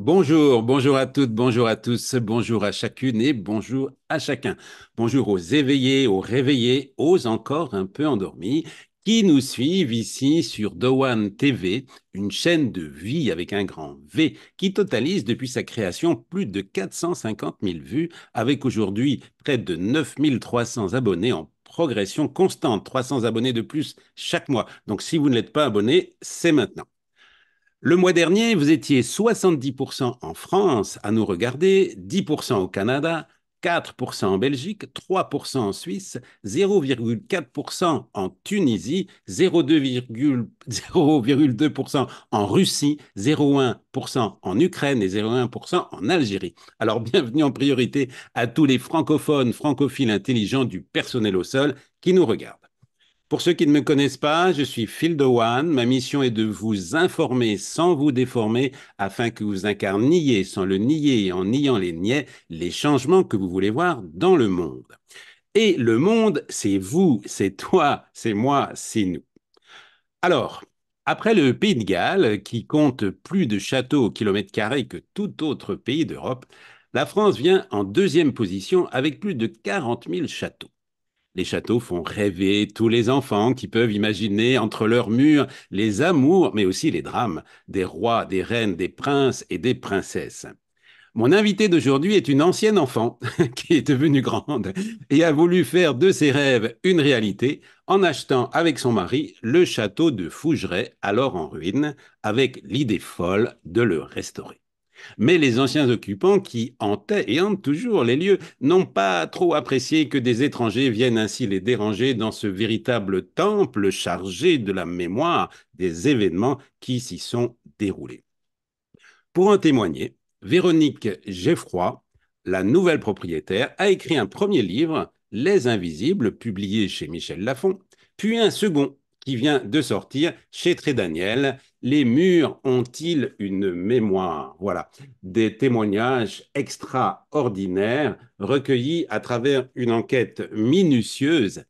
Bonjour, bonjour à toutes, bonjour à tous, bonjour à chacune et bonjour à chacun. Bonjour aux éveillés, aux réveillés, aux encore un peu endormis qui nous suivent ici sur Dowan TV, une chaîne de vie avec un grand V qui totalise depuis sa création plus de 450 000 vues avec aujourd'hui près de 9 300 abonnés en progression constante, 300 abonnés de plus chaque mois. Donc si vous ne l'êtes pas abonné, c'est maintenant. Le mois dernier, vous étiez 70% en France à nous regarder, 10% au Canada, 4% en Belgique, 3% en Suisse, 0,4% en Tunisie, 0,2% en Russie, 0,1% en Ukraine et 0,1% en Algérie. Alors bienvenue en priorité à tous les francophones, francophiles intelligents du personnel au sol qui nous regardent. Pour ceux qui ne me connaissent pas, je suis Phil Dewan. Ma mission est de vous informer sans vous déformer afin que vous incarniez sans le nier et en niant les niais les changements que vous voulez voir dans le monde. Et le monde, c'est vous, c'est toi, c'est moi, c'est nous. Alors, après le Pays de Galles, qui compte plus de châteaux au kilomètre carré que tout autre pays d'Europe, la France vient en deuxième position avec plus de 40 000 châteaux. Les châteaux font rêver tous les enfants qui peuvent imaginer entre leurs murs les amours, mais aussi les drames des rois, des reines, des princes et des princesses. Mon invitée d'aujourd'hui est une ancienne enfant qui est devenue grande et a voulu faire de ses rêves une réalité en achetant avec son mari le château de Fougeray, alors en ruine, avec l'idée folle de le restaurer. Mais les anciens occupants qui hantaient et hantent toujours les lieux n'ont pas trop apprécié que des étrangers viennent ainsi les déranger dans ce véritable temple chargé de la mémoire des événements qui s'y sont déroulés. Pour en témoigner, Véronique Geffroy, la nouvelle propriétaire, a écrit un premier livre, Les Invisibles, publié chez Michel Lafon, puis un second qui vient de sortir chez Trédaniel. Les murs ont-ils une mémoire? Voilà, des témoignages extraordinaires recueillis à travers une enquête minutieuse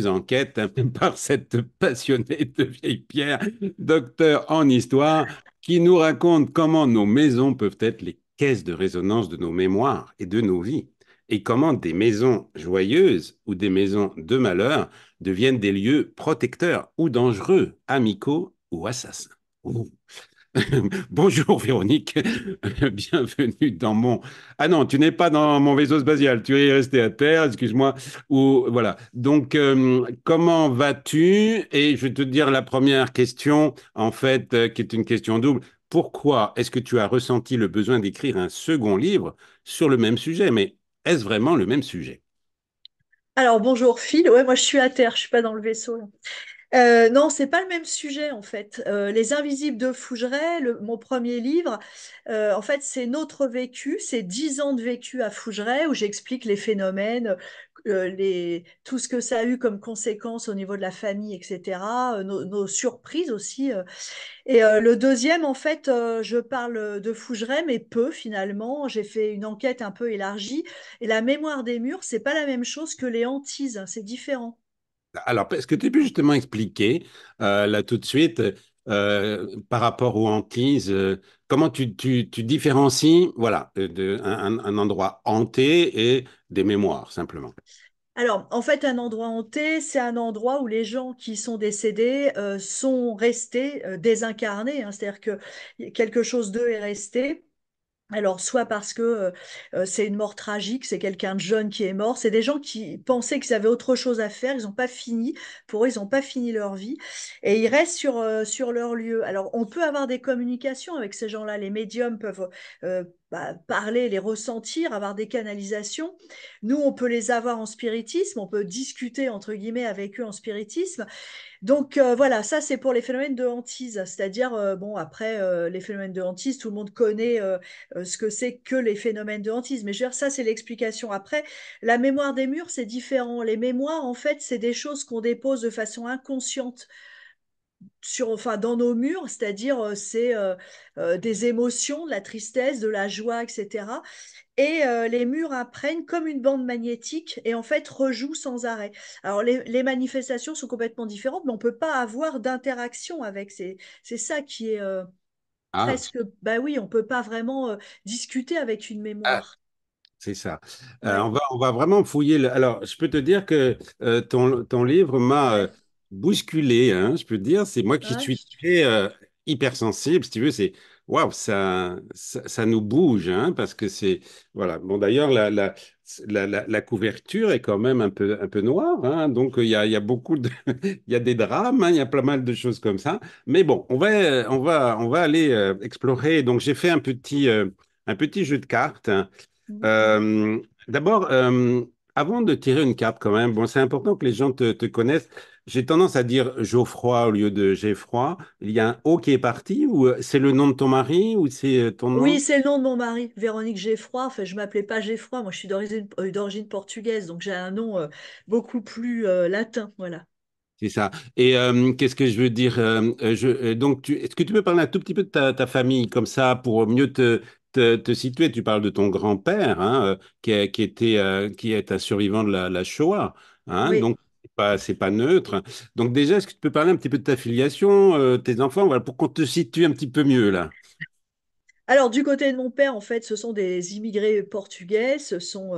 enquête par cette passionnée de vieille pierre, docteur en histoire, qui nous raconte comment nos maisons peuvent être les caisses de résonance de nos mémoires et de nos vies, et comment des maisons joyeuses ou des maisons de malheur deviennent des lieux protecteurs ou dangereux, amicaux ou assassins. Ouh. Bonjour Véronique, bienvenue dans mon... Ah non, tu n'es pas dans mon vaisseau spatial, tu es resté à terre, excuse-moi. Ou voilà. Donc, comment vas-tu? Et je vais te dire la première question, en fait, qui est une question double. Pourquoi est-ce que tu as ressenti le besoin d'écrire un second livre sur le même sujet? Mais est-ce vraiment le même sujet? Alors bonjour Phil, ouais moi je suis à terre, je suis pas dans le vaisseau là. Non, c'est pas le même sujet en fait. Les Invisibles de Fougeray, mon premier livre, en fait c'est notre vécu, c'est 10 ans de vécu à Fougeray où j'explique les phénomènes, tout ce que ça a eu comme conséquences au niveau de la famille, etc. Nos surprises aussi. Le deuxième, en fait, je parle de Fougeray, mais peu finalement. J'ai fait une enquête un peu élargie. Et la mémoire des murs, c'est pas la même chose que les hantises, hein, c'est différent. Alors, est-ce que tu peux justement expliquer, là tout de suite, par rapport aux hantises, comment tu différencies, voilà, un endroit hanté et des mémoires, simplement? Alors, en fait, un endroit hanté, c'est un endroit où les gens qui sont décédés sont restés désincarnés, hein, c'est-à-dire que quelque chose d'eux est resté. Alors, soit parce que c'est une mort tragique, c'est quelqu'un de jeune qui est mort, c'est des gens qui pensaient qu'ils avaient autre chose à faire, ils n'ont pas fini, pour eux, ils n'ont pas fini leur vie, et ils restent sur leur lieu. Alors, on peut avoir des communications avec ces gens-là, les médiums peuvent parler, les ressentir, avoir des canalisations. Nous, on peut les avoir en spiritisme, on peut discuter, entre guillemets, avec eux en spiritisme. Donc voilà, ça c'est pour les phénomènes de hantise, c'est-à-dire, bon, après, les phénomènes de hantise, tout le monde connaît ce que c'est que les phénomènes de hantise, mais je veux dire, ça c'est l'explication. Après, la mémoire des murs, c'est différent. Les mémoires, en fait, c'est des choses qu'on dépose de façon inconsciente enfin, dans nos murs, c'est-à-dire c'est des émotions, de la tristesse, de la joie, etc. Et les murs apprennent comme une bande magnétique et en fait rejouent sans arrêt. Alors les manifestations sont complètement différentes, mais on ne peut pas avoir d'interaction avec. C'est ça qui est. Ah, presque, bah oui, on peut pas vraiment discuter avec une ah, mémoire. c'est ça. Ouais, On va vraiment fouiller. Alors, je peux te dire que ton livre m'a ouais, bousculé, hein, je peux te dire. C'est moi qui ouais. suis très hypersensible, si tu veux. C'est waouh, ça nous bouge, hein, parce que c'est voilà. Bon, d'ailleurs, la couverture est quand même un peu noire, hein, donc il y a beaucoup de, il y a des drames, hein, il y a pas mal de choses comme ça. Mais bon, on va aller explorer. Donc, j'ai fait un petit jeu de cartes. Mhm. Euh, D'abord, avant de tirer une carte quand même, bon, c'est important que les gens te connaissent. J'ai tendance à dire Geoffroy au lieu de Geffroy. Il y a un O qui est parti ou c'est le nom de ton mari ou c'est ton Oui, nom? c'est le nom de mon mari, Véronique Geffroy. Enfin, je m'appelais pas Geffroy, moi je suis d'origine portugaise, donc j'ai un nom beaucoup plus latin, voilà. C'est ça. Et qu'est-ce que je veux dire? Donc, est-ce que tu peux parler un tout petit peu de ta famille comme ça pour mieux te situer? Tu parles de ton grand-père, hein, qui est un survivant de la Shoah, hein, Oui. donc c'est pas neutre. Donc déjà, est-ce que tu peux parler un petit peu de ta filiation, tes enfants, voilà, pour qu'on te situe un petit peu mieux là. Alors, du côté de mon père, en fait, ce sont des immigrés portugais, ce sont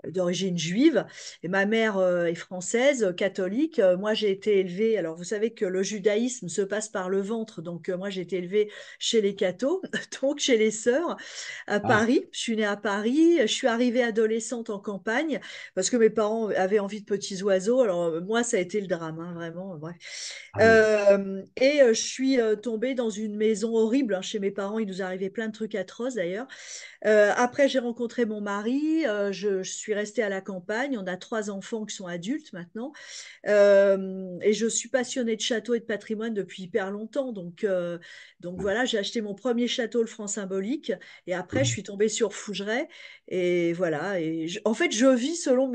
d'origine juive, et ma mère est française, catholique. Moi, j'ai été élevée, alors vous savez que le judaïsme se passe par le ventre, donc moi, j'ai été élevée chez les cathos, donc chez les sœurs, à Ah, Paris. Je suis née à Paris, je suis arrivée adolescente en campagne, parce que mes parents avaient envie de petits oiseaux, alors moi, ça a été le drame, hein, vraiment, bref. ah oui. Je suis tombée dans une maison horrible, hein. Chez mes parents, il nous arrivait plein de trucs atroces d'ailleurs. Après, j'ai rencontré mon mari, je suis restée à la campagne. On a trois enfants qui sont adultes maintenant. Et je suis passionnée de châteaux et de patrimoine depuis hyper longtemps. Donc voilà, j'ai acheté mon premier château, le Franc Symbolique. Et après, je suis tombée sur Fougeray. Et voilà. En fait, je vis selon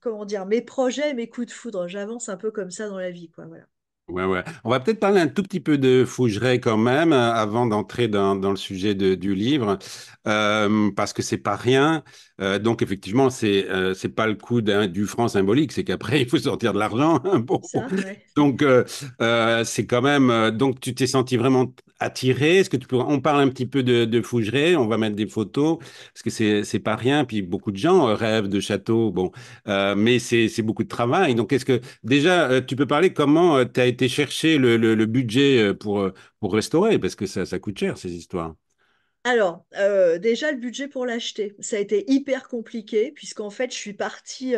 comment dire, mes projets et mes coups de foudre. J'avance un peu comme ça dans la vie, quoi. Voilà. Ouais, ouais. On va peut-être parler un tout petit peu de Fougeray quand même, avant d'entrer dans le sujet du livre, parce que c'est pas rien. Donc effectivement, c'est pas le coût du franc symbolique, c'est qu'après il faut sortir de l'argent, hein. Bon. Ça, ouais. Donc c'est quand même. Donc tu t'es senti vraiment attiré. Est-ce que tu peux. On parle un petit peu de Fougeray. On va mettre des photos parce que c'est pas rien. Puis beaucoup de gens rêvent de château. Bon, mais c'est beaucoup de travail. Donc est-ce que déjà, tu peux parler comment tu as été chercher le budget pour restaurer, parce que ça coûte cher, ces histoires. Alors, déjà, le budget pour l'acheter, ça a été hyper compliqué, puisqu'en fait, je suis partie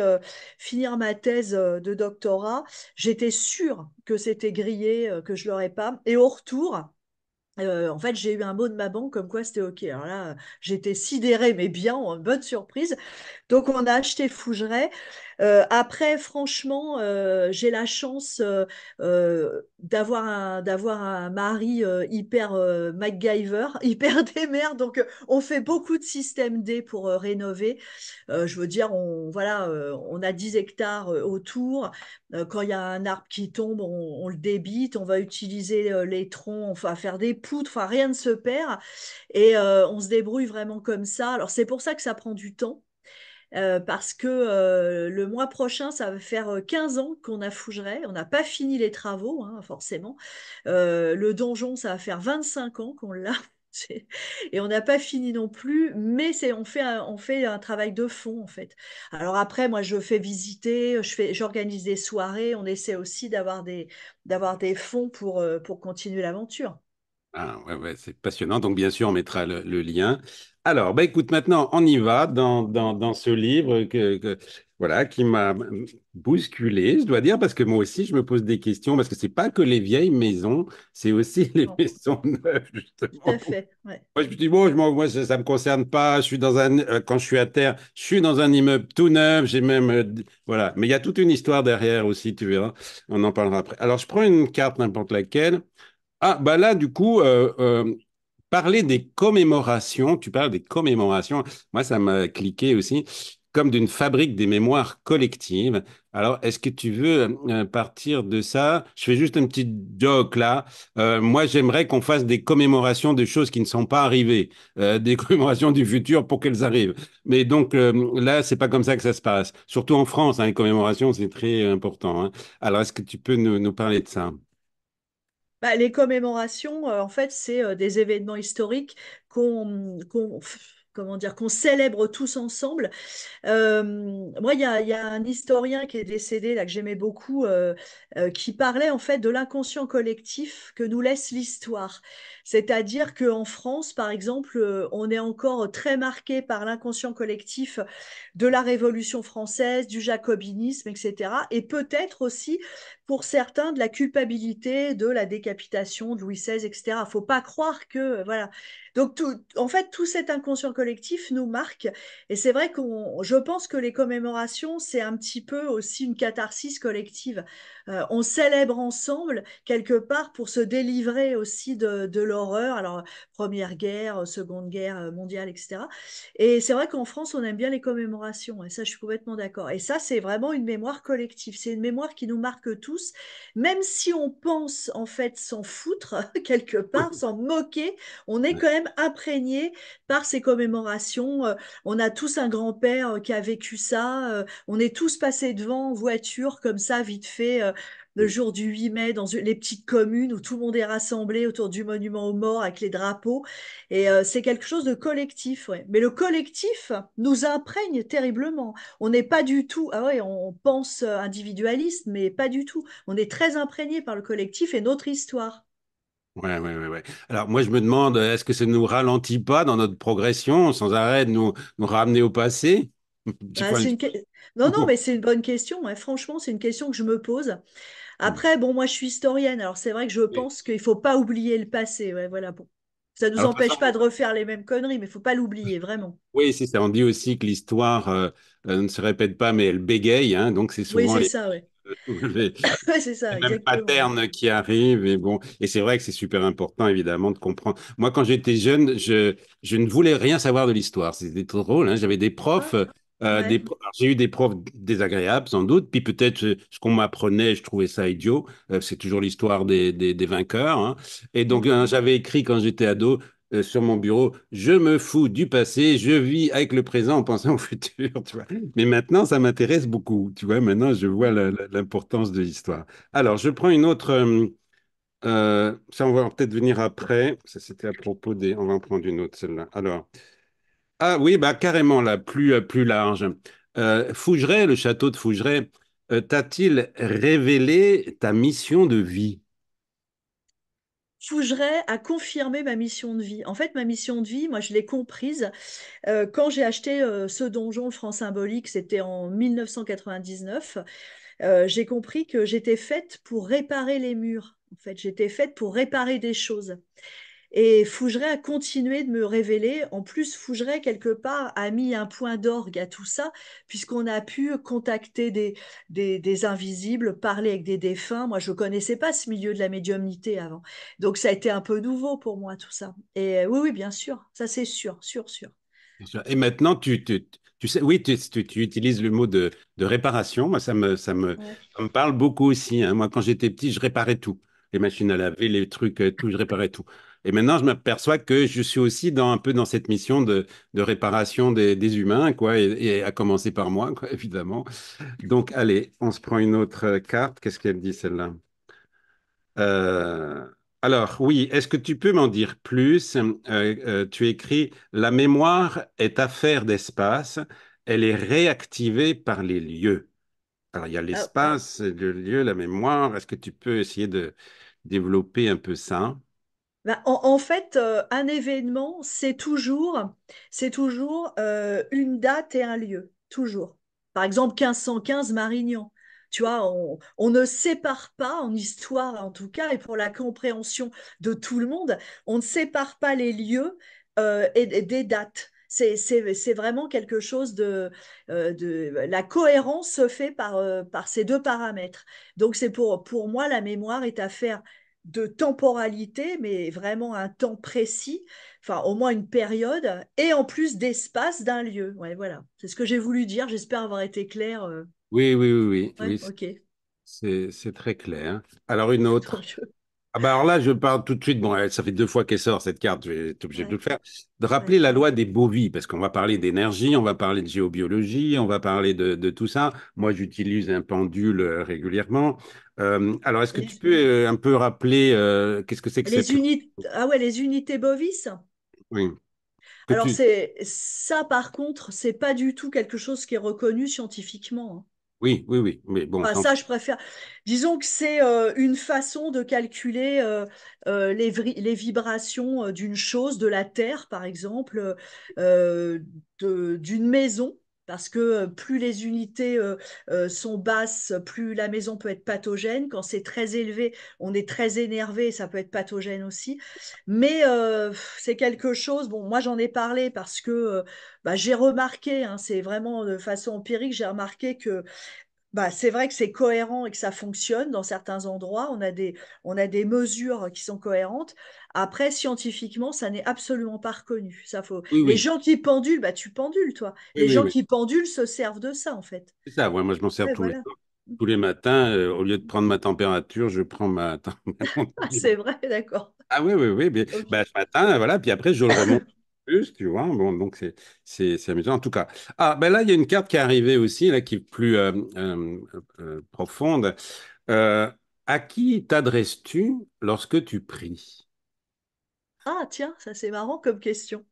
finir ma thèse de doctorat. J'étais sûre que c'était grillé, que je l'aurais pas. Et au retour, en fait, j'ai eu un mot de ma banque comme quoi c'était OK. Alors là, j'étais sidérée, mais bien, en bonne surprise. Donc, on a acheté Fougeray. Après, franchement, j'ai la chance d'avoir un mari hyper MacGyver, hyper démerde. Donc, on fait beaucoup de système D pour rénover. Je veux dire, voilà, on a 10 hectares autour. Quand il y a un arbre qui tombe, on le débite. On va utiliser les troncs, enfin faire des poutres. Enfin, rien ne se perd. Et on se débrouille vraiment comme ça. Alors, c'est pour ça que ça prend du temps. Parce que le mois prochain, ça va faire 15 ans qu'on a Fougeray. On n'a pas fini les travaux, hein, forcément. Le donjon, ça va faire 25 ans qu'on l'a. Et on n'a pas fini non plus, mais on fait un travail de fond, en fait. Alors après, moi, je fais visiter, j'organise des soirées. On essaie aussi d'avoir des fonds pour continuer l'aventure. Ah, ouais, ouais, c'est passionnant. Donc, bien sûr, on mettra le lien. Alors, bah, écoute, maintenant, on y va dans ce livre voilà, qui m'a bousculé, je dois dire, parce que moi aussi, je me pose des questions, parce que c'est pas que les vieilles maisons, c'est aussi les Non, maisons neuves, tout justement. à fait. Ouais. Moi, je me dis, bon, moi, ça me concerne pas. Je suis quand je suis à terre, je suis dans un immeuble tout neuf. J'ai même, voilà. Mais il y a toute une histoire derrière aussi, tu verras. On en parlera après. Alors, je prends une carte, n'importe laquelle. Ah, bah là, du coup, parler des commémorations, tu parles des commémorations, moi, ça m'a cliqué aussi, comme d'une fabrique des mémoires collectives. Alors, est-ce que tu veux partir de ça? Je fais juste un petit joke là. Moi, j'aimerais qu'on fasse des commémorations de choses qui ne sont pas arrivées, des commémorations du futur pour qu'elles arrivent. Mais donc, là, c'est pas comme ça que ça se passe. Surtout en France, hein, les commémorations, c'est très important, hein. Alors, est-ce que tu peux nous parler de ça? Bah, les commémorations, en fait, c'est des événements historiques comment dire, qu'on célèbre tous ensemble. Moi, il y a un historien qui est décédé, là, que j'aimais beaucoup, qui parlait en fait de l'inconscient collectif que nous laisse l'histoire. C'est-à-dire qu'en France, par exemple, on est encore très marqué par l'inconscient collectif de la Révolution française, du jacobinisme, etc. Et peut-être aussi, pour certains, de la culpabilité de la décapitation de Louis XVI, etc. Faut pas croire que, voilà. Donc, en fait, tout cet inconscient collectif nous marque. Et c'est vrai je pense que les commémorations, c'est un petit peu aussi une catharsis collective. On célèbre ensemble, quelque part, pour se délivrer aussi de l'horreur. Alors, Première Guerre, Seconde Guerre mondiale, etc. Et c'est vrai qu'en France, on aime bien les commémorations. Et ça, je suis complètement d'accord. Et ça, c'est vraiment une mémoire collective. C'est une mémoire qui nous marque tous, même si on pense, en fait, s'en foutre, quelque part, s'en moquer, on est Ouais. quand même imprégné par ces commémorations. On a tous un grand-père qui a vécu ça. On est tous passés devant en voiture comme ça, vite fait, le jour du 8 mai, dans les petites communes où tout le monde est rassemblé autour du monument aux morts avec les drapeaux. Et c'est quelque chose de collectif, ouais. Mais le collectif nous imprègne terriblement. On n'est pas du tout, ah ouais, on pense individualiste, mais pas du tout. On est très imprégné par le collectif et notre histoire. Ouais, ouais, ouais, ouais. Alors moi je me demande, est-ce que ça ne nous ralentit pas dans notre progression sans arrêt de nous ramener au passé? Tu Ah, vois, non, non, mais c'est une bonne question, ouais. Franchement, c'est une question que je me pose. Après, bon, moi, je suis historienne, alors c'est vrai que je pense qu'il faut pas oublier le passé. Ouais, voilà, bon. Ça nous Alors, de toute empêche pas façon, de refaire les mêmes conneries, mais il faut pas l'oublier, vraiment. oui, c'est ça. On dit aussi que l'histoire ne se répète pas, mais elle bégaye, hein. Donc c'est Oui, souvent c'est ça, ouais. les, Ouais, c'est ça, les mêmes exactement. patterns qui arrivent. Et bon, et c'est vrai que c'est super important, évidemment, de comprendre. Moi, quand j'étais jeune, je ne voulais rien savoir de l'histoire. C'était trop drôle, hein. J'avais des profs, Ah, ouais. alors, j'ai eu des profs désagréables, sans doute. Puis peut-être ce qu'on m'apprenait, je trouvais ça idiot. C'est toujours l'histoire des vainqueurs, hein. Et donc, Mm. j'avais écrit quand j'étais ado. Sur mon bureau, je me fous du passé, je vis avec le présent en pensant au futur, tu vois. Mais maintenant, ça m'intéresse beaucoup, tu vois. Maintenant, je vois l'importance de l'histoire. Alors, je prends une autre. Ça, on va peut-être venir après. Ça, c'était à propos des. On va en prendre une autre, celle-là. Alors, ah oui, bah carrément, là, plus large. Fougeray, le château de Fougeray, t'a-t-il révélé ta mission de vie? Fougeray a confirmé ma mission de vie. En fait, ma mission de vie, moi, je l'ai comprise quand j'ai acheté ce donjon, le franc symbolique, c'était en 1999. J'ai compris que j'étais faite pour réparer les murs. En fait, j'étais faite pour réparer des choses. Et Fougeray a continué de me révéler. En plus, Fougeray, quelque part, a mis un point d'orgue à tout ça, puisqu'on a pu contacter des invisibles, parler avec des défunts. Moi, je ne connaissais pas ce milieu de la médiumnité avant. Donc, ça a été un peu nouveau pour moi, tout ça. Et oui, oui, bien sûr, ça c'est sûr, sûr, sûr. Bien sûr. Et maintenant, tu sais, oui, tu utilises le mot de réparation. Moi, Ouais. ça me parle beaucoup aussi, hein. Moi, quand j'étais petit, je réparais tout. Les machines à laver, les trucs, tout, je réparais tout. Et maintenant, je m'aperçois que je suis aussi un peu dans cette mission de réparation des humains, quoi, et à commencer par moi, quoi, évidemment. Donc, allez, on se prend une autre carte. Qu'est-ce qu'elle dit, celle-là? Euh, alors, oui, est-ce que tu peux m'en dire plus? Tu écris, la mémoire est affaire d'espace, elle est réactivée par les lieux. Alors, il y a Ah, l'espace, le lieu, la mémoire. Est-ce que tu peux essayer de développer un peu ça? bah, en fait, un événement, c'est toujours une date et un lieu, toujours. Par exemple, 1515 Marignan. Tu vois, on ne sépare pas, en histoire en tout cas, et pour la compréhension de tout le monde, on ne sépare pas les lieux et des dates. C'est vraiment quelque chose La cohérence se fait par ces deux paramètres. Donc, pour moi, la mémoire est affaire de temporalité, mais vraiment un temps précis, enfin au moins une période, et en plus d'espace d'un lieu. Ouais, voilà, c'est ce que j'ai voulu dire. J'espère avoir été claire. Oui, oui, oui, oui, Ouais, oui, ok. c'est très clair. Alors, une Tant autre. mieux. Ah bah alors là, je parle tout de suite. Bon, ça fait 2 fois qu'elle sort cette carte, je vais être obligé de Ouais, le faire. De rappeler ouais. la loi des bovies, parce qu'on va parler d'énergie, on va parler de géobiologie, on va parler de tout ça. Moi, j'utilise un pendule régulièrement. Alors, est-ce que tu Les, peux un peu rappeler qu'est-ce que c'est que cette les loi? unités, ah ouais, les unités bovis. Oui, que Alors tu. c'est ça, par contre, c'est pas du tout quelque chose qui est reconnu scientifiquement, hein. Oui, oui, oui. Mais bon, Enfin, tant ça, pis. je préfère. Disons que c'est une façon de calculer les vibrations d'une chose, de la Terre, par exemple, euh, d'une maison. Parce que plus les unités sont basses, plus la maison peut être pathogène. Quand c'est très élevé, on est très énervé, ça peut être pathogène aussi. Mais c'est quelque chose, bon, moi j'en ai parlé parce que bah, j'ai remarqué, hein, c'est vraiment de façon empirique, j'ai remarqué que bah, c'est vrai que c'est cohérent et que ça fonctionne dans certains endroits. On a des mesures qui sont cohérentes. Après, scientifiquement, ça n'est absolument pas reconnu. Ça faut... Oui, Les oui, gens qui pendulent, bah, tu pendules, toi. oui, Les oui, gens oui. qui pendulent se servent de ça, en fait. C'est ça. Ouais, moi, je m'en sers Ouais, voilà. tous les matins. Au lieu de prendre ma température, je prends ma Ah, montre. c'est vrai, d'accord. Ah oui, oui, oui. Ok. Bah, ce matin, voilà, puis après, je le remonte plus, tu vois. Bon, donc, c'est amusant. En tout cas, ah, ben là, il y a une carte qui est arrivée aussi, là, qui est plus profonde. Euh, à qui t'adresses-tu lorsque tu pries? Ah, tiens, ça c'est marrant comme question.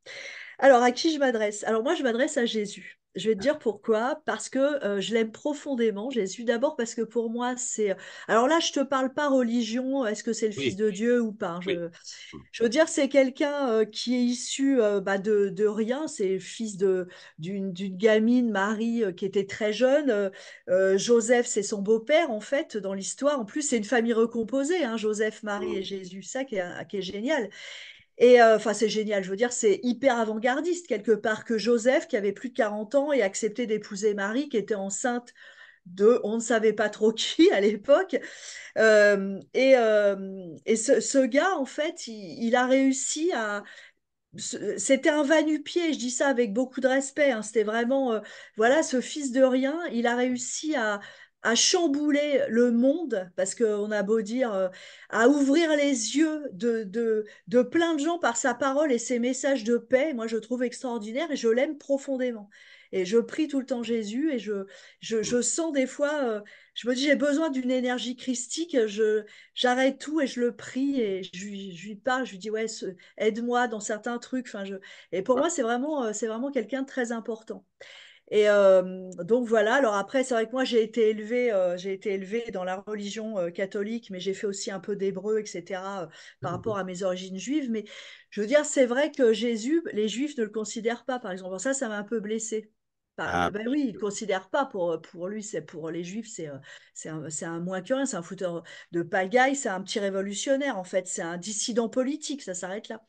Alors, à qui je m'adresse? Alors, moi, je m'adresse à Jésus. Je vais te dire pourquoi. Parce que je l'aime profondément, Jésus. D'abord parce que pour moi, c'est... Alors là, je te parle pas religion, est-ce que c'est le Fils Oui, de Dieu ou pas, hein. oui. Je veux dire, c'est quelqu'un qui est issu bah, de rien. C'est le fils d'une gamine, Marie, qui était très jeune. Joseph, c'est son beau-père, en fait, dans l'histoire. En plus, c'est une famille recomposée, hein, Joseph, Marie et Jésus. Ça qui est génial. Et enfin, c'est génial, je veux dire, c'est hyper avant-gardiste quelque part que Joseph, qui avait plus de 40 ans, ait accepté d'épouser Marie, qui était enceinte de on ne savait pas trop qui à l'époque. Et ce gars, en fait, il a réussi à, c'était un va-nu-pied, je dis ça avec beaucoup de respect, hein. C'était vraiment, voilà, ce fils de rien, il a réussi à chambouler le monde, parce qu'on a beau dire, à ouvrir les yeux de plein de gens par sa parole et ses messages de paix. Moi, je trouve extraordinaire et je l'aime profondément. Et je prie tout le temps Jésus et je sens des fois, je me dis, j'ai besoin d'une énergie christique, j'arrête tout et je le prie et je lui parle, je lui dis, ouais, aide-moi dans certains trucs. Enfin, Et pour moi, c'est vraiment quelqu'un de très important. Et donc voilà. Alors après, c'est vrai que moi, j'ai été élevée dans la religion catholique, mais j'ai fait aussi un peu d'hébreu, etc., par rapport à mes origines juives. Mais je veux dire, c'est vrai que Jésus, les Juifs ne le considèrent pas, par exemple. Ça m'a un peu blessée. Ah, Ben oui, il ne considère pas pour lui, c'est pour les Juifs, c'est un moins que rien, c'est un fouteur de pagaille, c'est un petit révolutionnaire en fait, c'est un dissident politique, ça s'arrête là.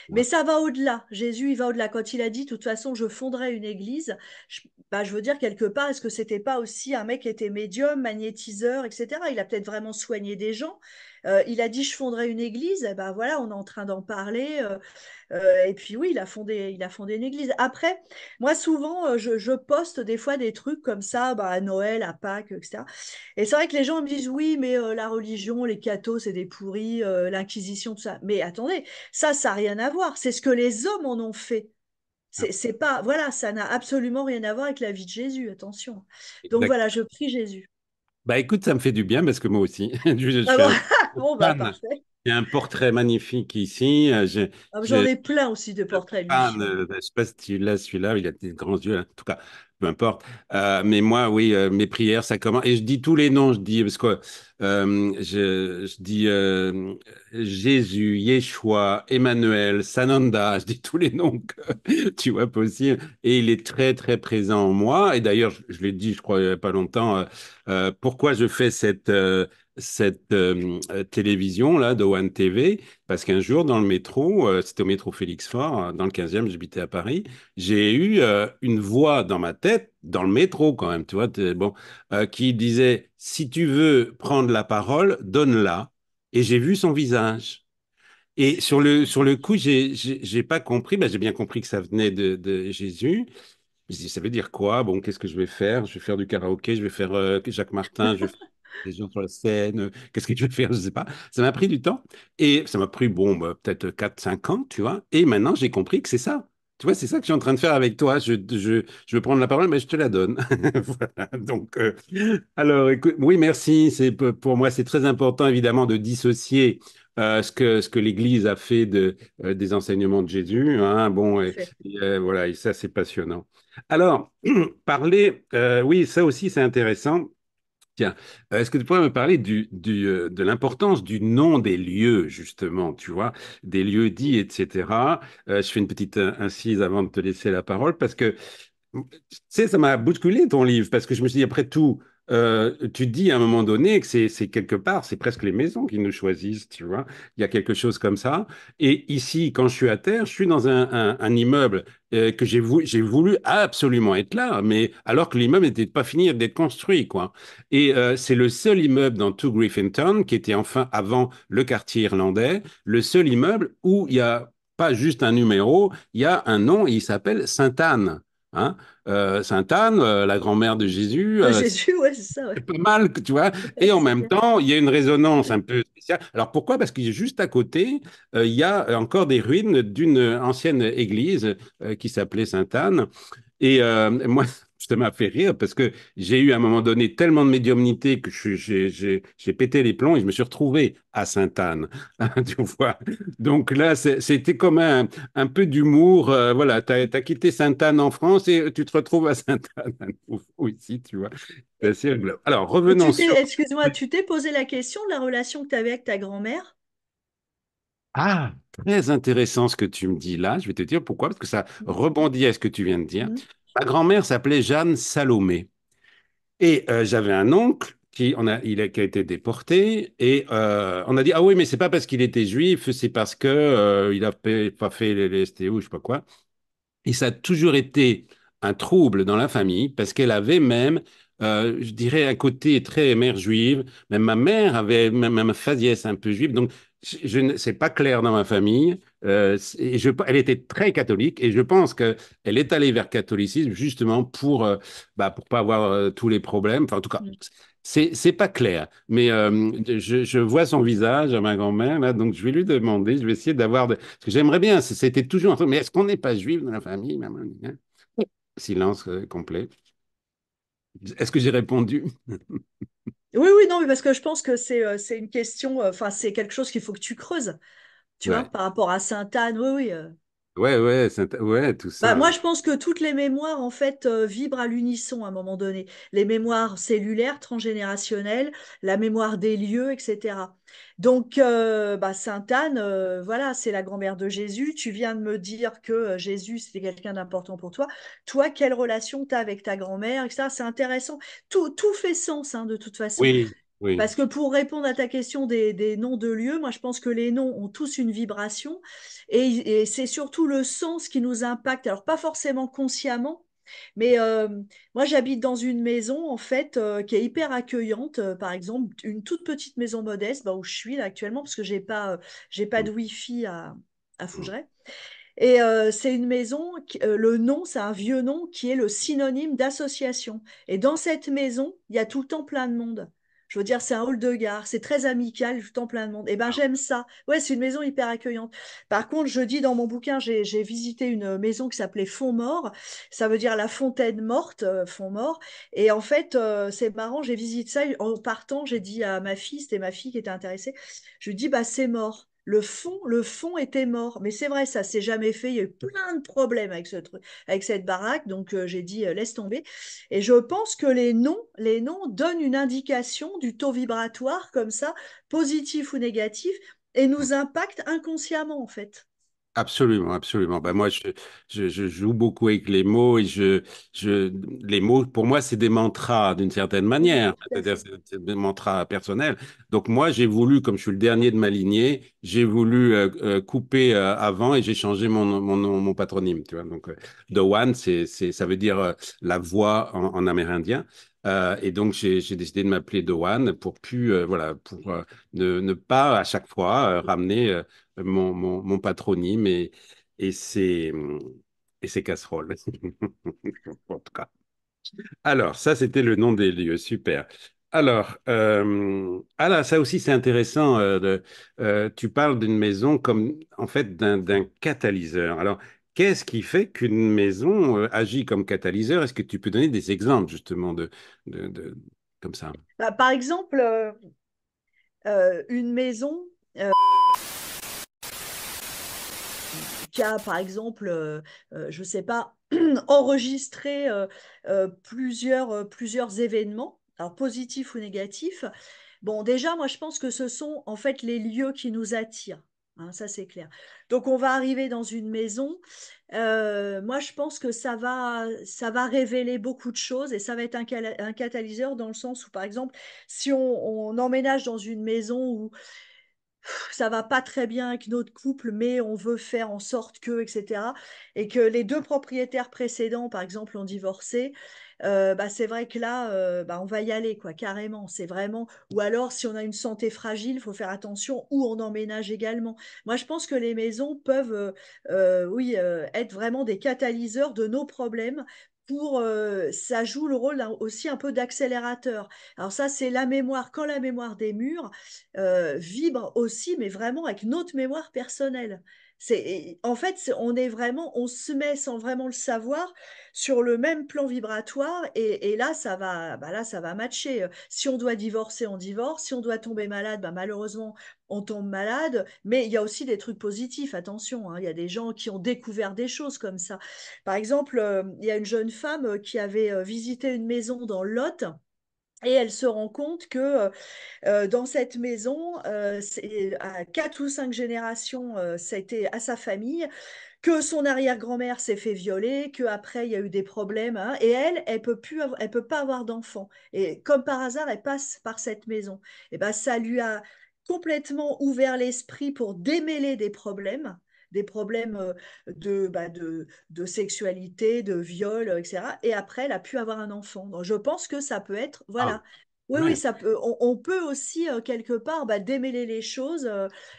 Mais ça va au-delà. Jésus, il va au-delà. Quand il a dit, de toute façon, je fonderai une église, bah, je veux dire, quelque part, est-ce que c'était pas aussi un mec qui était médium, magnétiseur, etc. Il a peut-être vraiment soigné des gens. Il a dit, je fonderai une église. Eh ben voilà, on est en train d'en parler. Et puis oui, il a fondé une église. Après, moi, souvent, je poste des fois des trucs comme ça, bah, à Noël, à Pâques, etc. Et c'est vrai que les gens me disent, oui, mais la religion, les cathos, c'est des pourris, l'Inquisition, tout ça. Mais attendez, ça n'a rien à voir. C'est ce que les hommes en ont fait. C'est pas, voilà, ça n'a absolument rien à voir avec la vie de Jésus, attention. Donc exact. voilà, je prie Jésus. Bah écoute, ça me fait du bien parce que moi aussi, je Ah suis bon, un bon, bah fan. parfait. Il y a un portrait magnifique ici. Ah, j'en ai plein aussi de Le portraits, lui. fan, je ne sais pas si tu l'as celui-là, il a des grands yeux, hein. En tout cas, peu importe. Mais moi, oui, mes prières, ça commence. Et je dis tous les noms, je dis, parce que je dis Jésus, Yeshua, Emmanuel, Sananda, je dis tous les noms que tu vois possible. Et il est très, très présent en moi. Et d'ailleurs, je l'ai dit, je crois, il n'y a pas longtemps, pourquoi je fais cette télévision là de One TV, parce qu'un jour dans le métro, c'était au métro Félix Faure, dans le 15e, j'habitais à Paris, j'ai eu une voix dans ma tête, dans le métro quand même, tu vois, bon, qui disait, si tu veux prendre la parole, donne-la. Et j'ai vu son visage. Et sur le coup, j'ai pas compris, ben, j'ai bien compris que ça venait de Jésus. Je me suis dit, ça veut dire quoi? Bon, qu'est-ce que je vais faire? Je vais faire du karaoké, je vais faire Jacques Martin, des gens sur la scène, qu'est-ce que je vais faire, je sais pas. Ça m'a pris du temps et ça m'a pris, bon, bah, peut-être 4, 5 ans, tu vois. Et maintenant, j'ai compris que c'est ça. Tu vois, c'est ça que je suis en train de faire avec toi. Je veux prendre la parole, mais je te la donne. Voilà. Donc, alors, écoute, oui, merci. Pour moi, c'est très important, évidemment, de dissocier ce que l'Église a fait des enseignements de Jésus. Hein. Bon, Tout à fait. voilà, et ça, c'est passionnant. Alors, parler, oui, ça aussi, c'est intéressant. Tiens, est-ce que tu pourrais me parler de l'importance du nom des lieux, justement, tu vois, des lieux dits, etc. Je fais une petite incise avant de te laisser la parole parce que tu sais, ça m'a bousculé ton livre parce que je me suis dit, après tout, tu dis à un moment donné que c'est quelque part, c'est presque les maisons qui nous choisissent, tu vois. Il y a quelque chose comme ça. Et ici, quand je suis à terre, je suis dans un immeuble que j'ai voulu absolument être là, mais alors que l'immeuble n'était pas fini d'être construit, quoi. Et c'est le seul immeuble dans tout Griffintown qui était enfin avant le quartier irlandais, le seul immeuble où il y a pas juste un numéro, il y a un nom et il s'appelle Sainte-Anne. Hein. Sainte-Anne, la grand-mère de Jésus, De Jésus, ouais, c'est ça, ouais. c'est pas mal, tu vois. Et en C'est même clair. temps, il y a une résonance un peu spéciale. Alors pourquoi? Parce qu'il est juste à côté, il y a encore des ruines d'une ancienne église qui s'appelait Sainte-Anne. Et moi, ça m'a fait rire parce que j'ai eu à un moment donné tellement de médiumnité que j'ai pété les plombs et je me suis retrouvé à Sainte-Anne. Tu vois? Donc là, c'était comme un peu d'humour. Voilà, tu as quitté Sainte-Anne en France et tu te retrouves à Sainte-Anne à nouveau ici, tu vois. C'est Et, assez rigolo. Alors, et revenons sur. excuse-moi, tu t'es posé la question de la relation que tu avais avec ta grand-mère? Ah, très intéressant ce que tu me dis là. Je vais te dire pourquoi, parce que ça rebondit à ce que tu viens de dire. Mhm. Ma grand-mère s'appelait Jeanne Salomé. Et j'avais un oncle qui a été déporté et on a dit ah oui mais c'est pas parce qu'il était juif, c'est parce que il a pas fait les STO, je sais pas quoi. Et ça a toujours été un trouble dans la famille parce qu'elle avait même, je dirais, un côté très mère juive. Même ma mère avait même un faciès un peu juif. Donc, c'est pas clair dans ma famille. Elle était très catholique et je pense qu'elle est allée vers le catholicisme justement pour pas avoir tous les problèmes. Enfin, en tout cas, Mhm. c'est pas clair. Mais je vois son visage à ma grand-mère là, donc je vais lui demander. Je vais essayer parce que j'aimerais bien. C'était toujours un truc. Mais est-ce qu'on n'est pas juif dans la famille, maman? Hein. Silence complet. Est-ce que j'ai répondu? Oui, oui, non, mais parce que je pense que c'est une question, enfin, c'est quelque chose qu'il faut que tu creuses, tu vois, Ouais. par rapport à Sainte-Anne, oui, oui. Ouais, ouais, ouais, tout Bah, ça. moi, je pense que toutes les mémoires, en fait, vibrent à l'unisson à un moment donné. Les mémoires cellulaires, transgénérationnelles, la mémoire des lieux, etc. Donc, bah, Sainte-Anne, voilà, c'est la grand-mère de Jésus. Tu viens de me dire que Jésus, c'était quelqu'un d'important pour toi. Toi, quelle relation tu as avec ta grand-mère, etc. C'est intéressant. Tout fait sens, hein, de toute façon. Oui, oui. Parce que pour répondre à ta question des noms de lieux, moi je pense que les noms ont tous une vibration et c'est surtout le sens qui nous impacte. Alors pas forcément consciemment, mais moi j'habite dans une maison en fait qui est hyper accueillante. Par exemple, une toute petite maison modeste bah, où je suis là actuellement parce que j'ai pas de Mm, wifi à mm, Fougeray. Et c'est une maison, le nom, c'est un vieux nom qui est le synonyme d'association. Et dans cette maison, il y a tout le temps plein de monde. Je veux dire, c'est un hall de gare, c'est très amical, tout le temps plein de monde. Et ben ah, j'aime ça. Ouais, c'est une maison hyper accueillante. Par contre, je dis dans mon bouquin, j'ai visité une maison qui s'appelait Font-Mort. Ça veut dire la fontaine morte, Font-Mort. Et en fait, c'est marrant, j'ai visité ça. En partant, j'ai dit à ma fille, c'était ma fille qui était intéressée, je lui dis, bah c'est mort. Le fond était mort. Mais c'est vrai, ça s'est jamais fait. Il y a eu plein de problèmes avec ce truc, avec cette baraque. Donc j'ai dit laisse tomber. Et je pense que les noms donnent une indication du taux vibratoire comme ça, positif ou négatif, et nous impactent inconsciemment en fait. absolument, absolument. Ben moi, je joue beaucoup avec les mots et les mots, pour moi, c'est des mantras d'une certaine Oui, manière. tout à C'est-à-dire, fait. c'est des mantras personnels. Donc, moi, j'ai voulu, comme je suis le dernier de ma lignée, j'ai voulu couper avant et j'ai changé mon patronyme. Tu vois. Donc, The One, ça veut dire la voix en amérindien. Et donc, j'ai décidé de m'appeler The One pour plus, voilà, pour ne pas à chaque fois ramener mon patronyme et ses, et ses casseroles. En tout cas. Alors, ça, c'était le nom des lieux. Super. Alors, ah là, ça aussi c'est intéressant. Tu parles d'une maison comme en fait d'un catalyseur. Alors, qu'est-ce qui fait qu'une maison agit comme catalyseur? Est-ce que tu peux donner des exemples justement de comme ça? Bah, par exemple, une maison qui a, par exemple, je ne sais pas, enregistré plusieurs événements, alors positifs ou négatifs. Bon, déjà, moi, je pense que ce sont en fait les lieux qui nous attirent. Hein, ça, c'est clair. Donc, on va arriver dans une maison. Moi, je pense que ça va révéler beaucoup de choses et ça va être un catalyseur dans le sens où, par exemple, si on emménage dans une maison où ça va pas très bien avec notre couple, mais on veut faire en sorte que, etc. Et que les deux propriétaires précédents, par exemple, ont divorcé, bah, c'est vrai que là, bah, on va y aller, quoi, carrément. C'est vraiment. Ou alors, si on a une santé fragile, il faut faire attention où on emménage également. Moi, je pense que les maisons peuvent, oui, être vraiment des catalyseurs de nos problèmes. Ça joue le rôle aussi un peu d'accélérateur. Alors ça, c'est la mémoire. Quand la mémoire des murs, vibre aussi, mais vraiment avec notre mémoire personnelle. En fait, on se met sans vraiment le savoir sur le même plan vibratoire et là, ça va matcher. Si on doit divorcer, on divorce. Si on doit tomber malade, bah, malheureusement, on tombe malade. Mais il y a aussi des trucs positifs, attention, hein. Il y a des gens qui ont découvert des choses comme ça. Par exemple, il y a une jeune femme qui avait visité une maison dans le Lot. Et elle se rend compte que dans cette maison, à quatre ou cinq générations, ça a été à sa famille, que son arrière-grand-mère s'est fait violer, qu'après il y a eu des problèmes, hein, et elle peut pas avoir d'enfant. Et comme par hasard, elle passe par cette maison. Et ben, ça lui a complètement ouvert l'esprit pour démêler des problèmes de sexualité, de viol, etc. Et après, elle a pu avoir un enfant. Donc, je pense que ça peut être, Ah, voilà. Oui, oui, ouais. ça peut. On peut aussi quelque part bah, démêler les choses.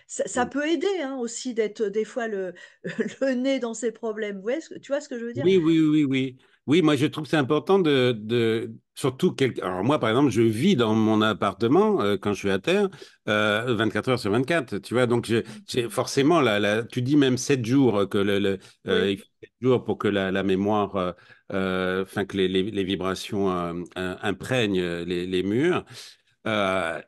Ça peut aider hein, aussi d'être des fois le nez dans ces problèmes. Tu vois ce que je veux dire? Oui, oui, oui, oui. Oui, moi je trouve que c'est important surtout alors moi par exemple, je vis dans mon appartement quand je suis à terre 24 heures sur 24, tu vois, donc j'ai forcément tu dis même 7 jours que Oui, il faut 7 jours pour que la mémoire enfin que les vibrations imprègnent les murs. Ouais,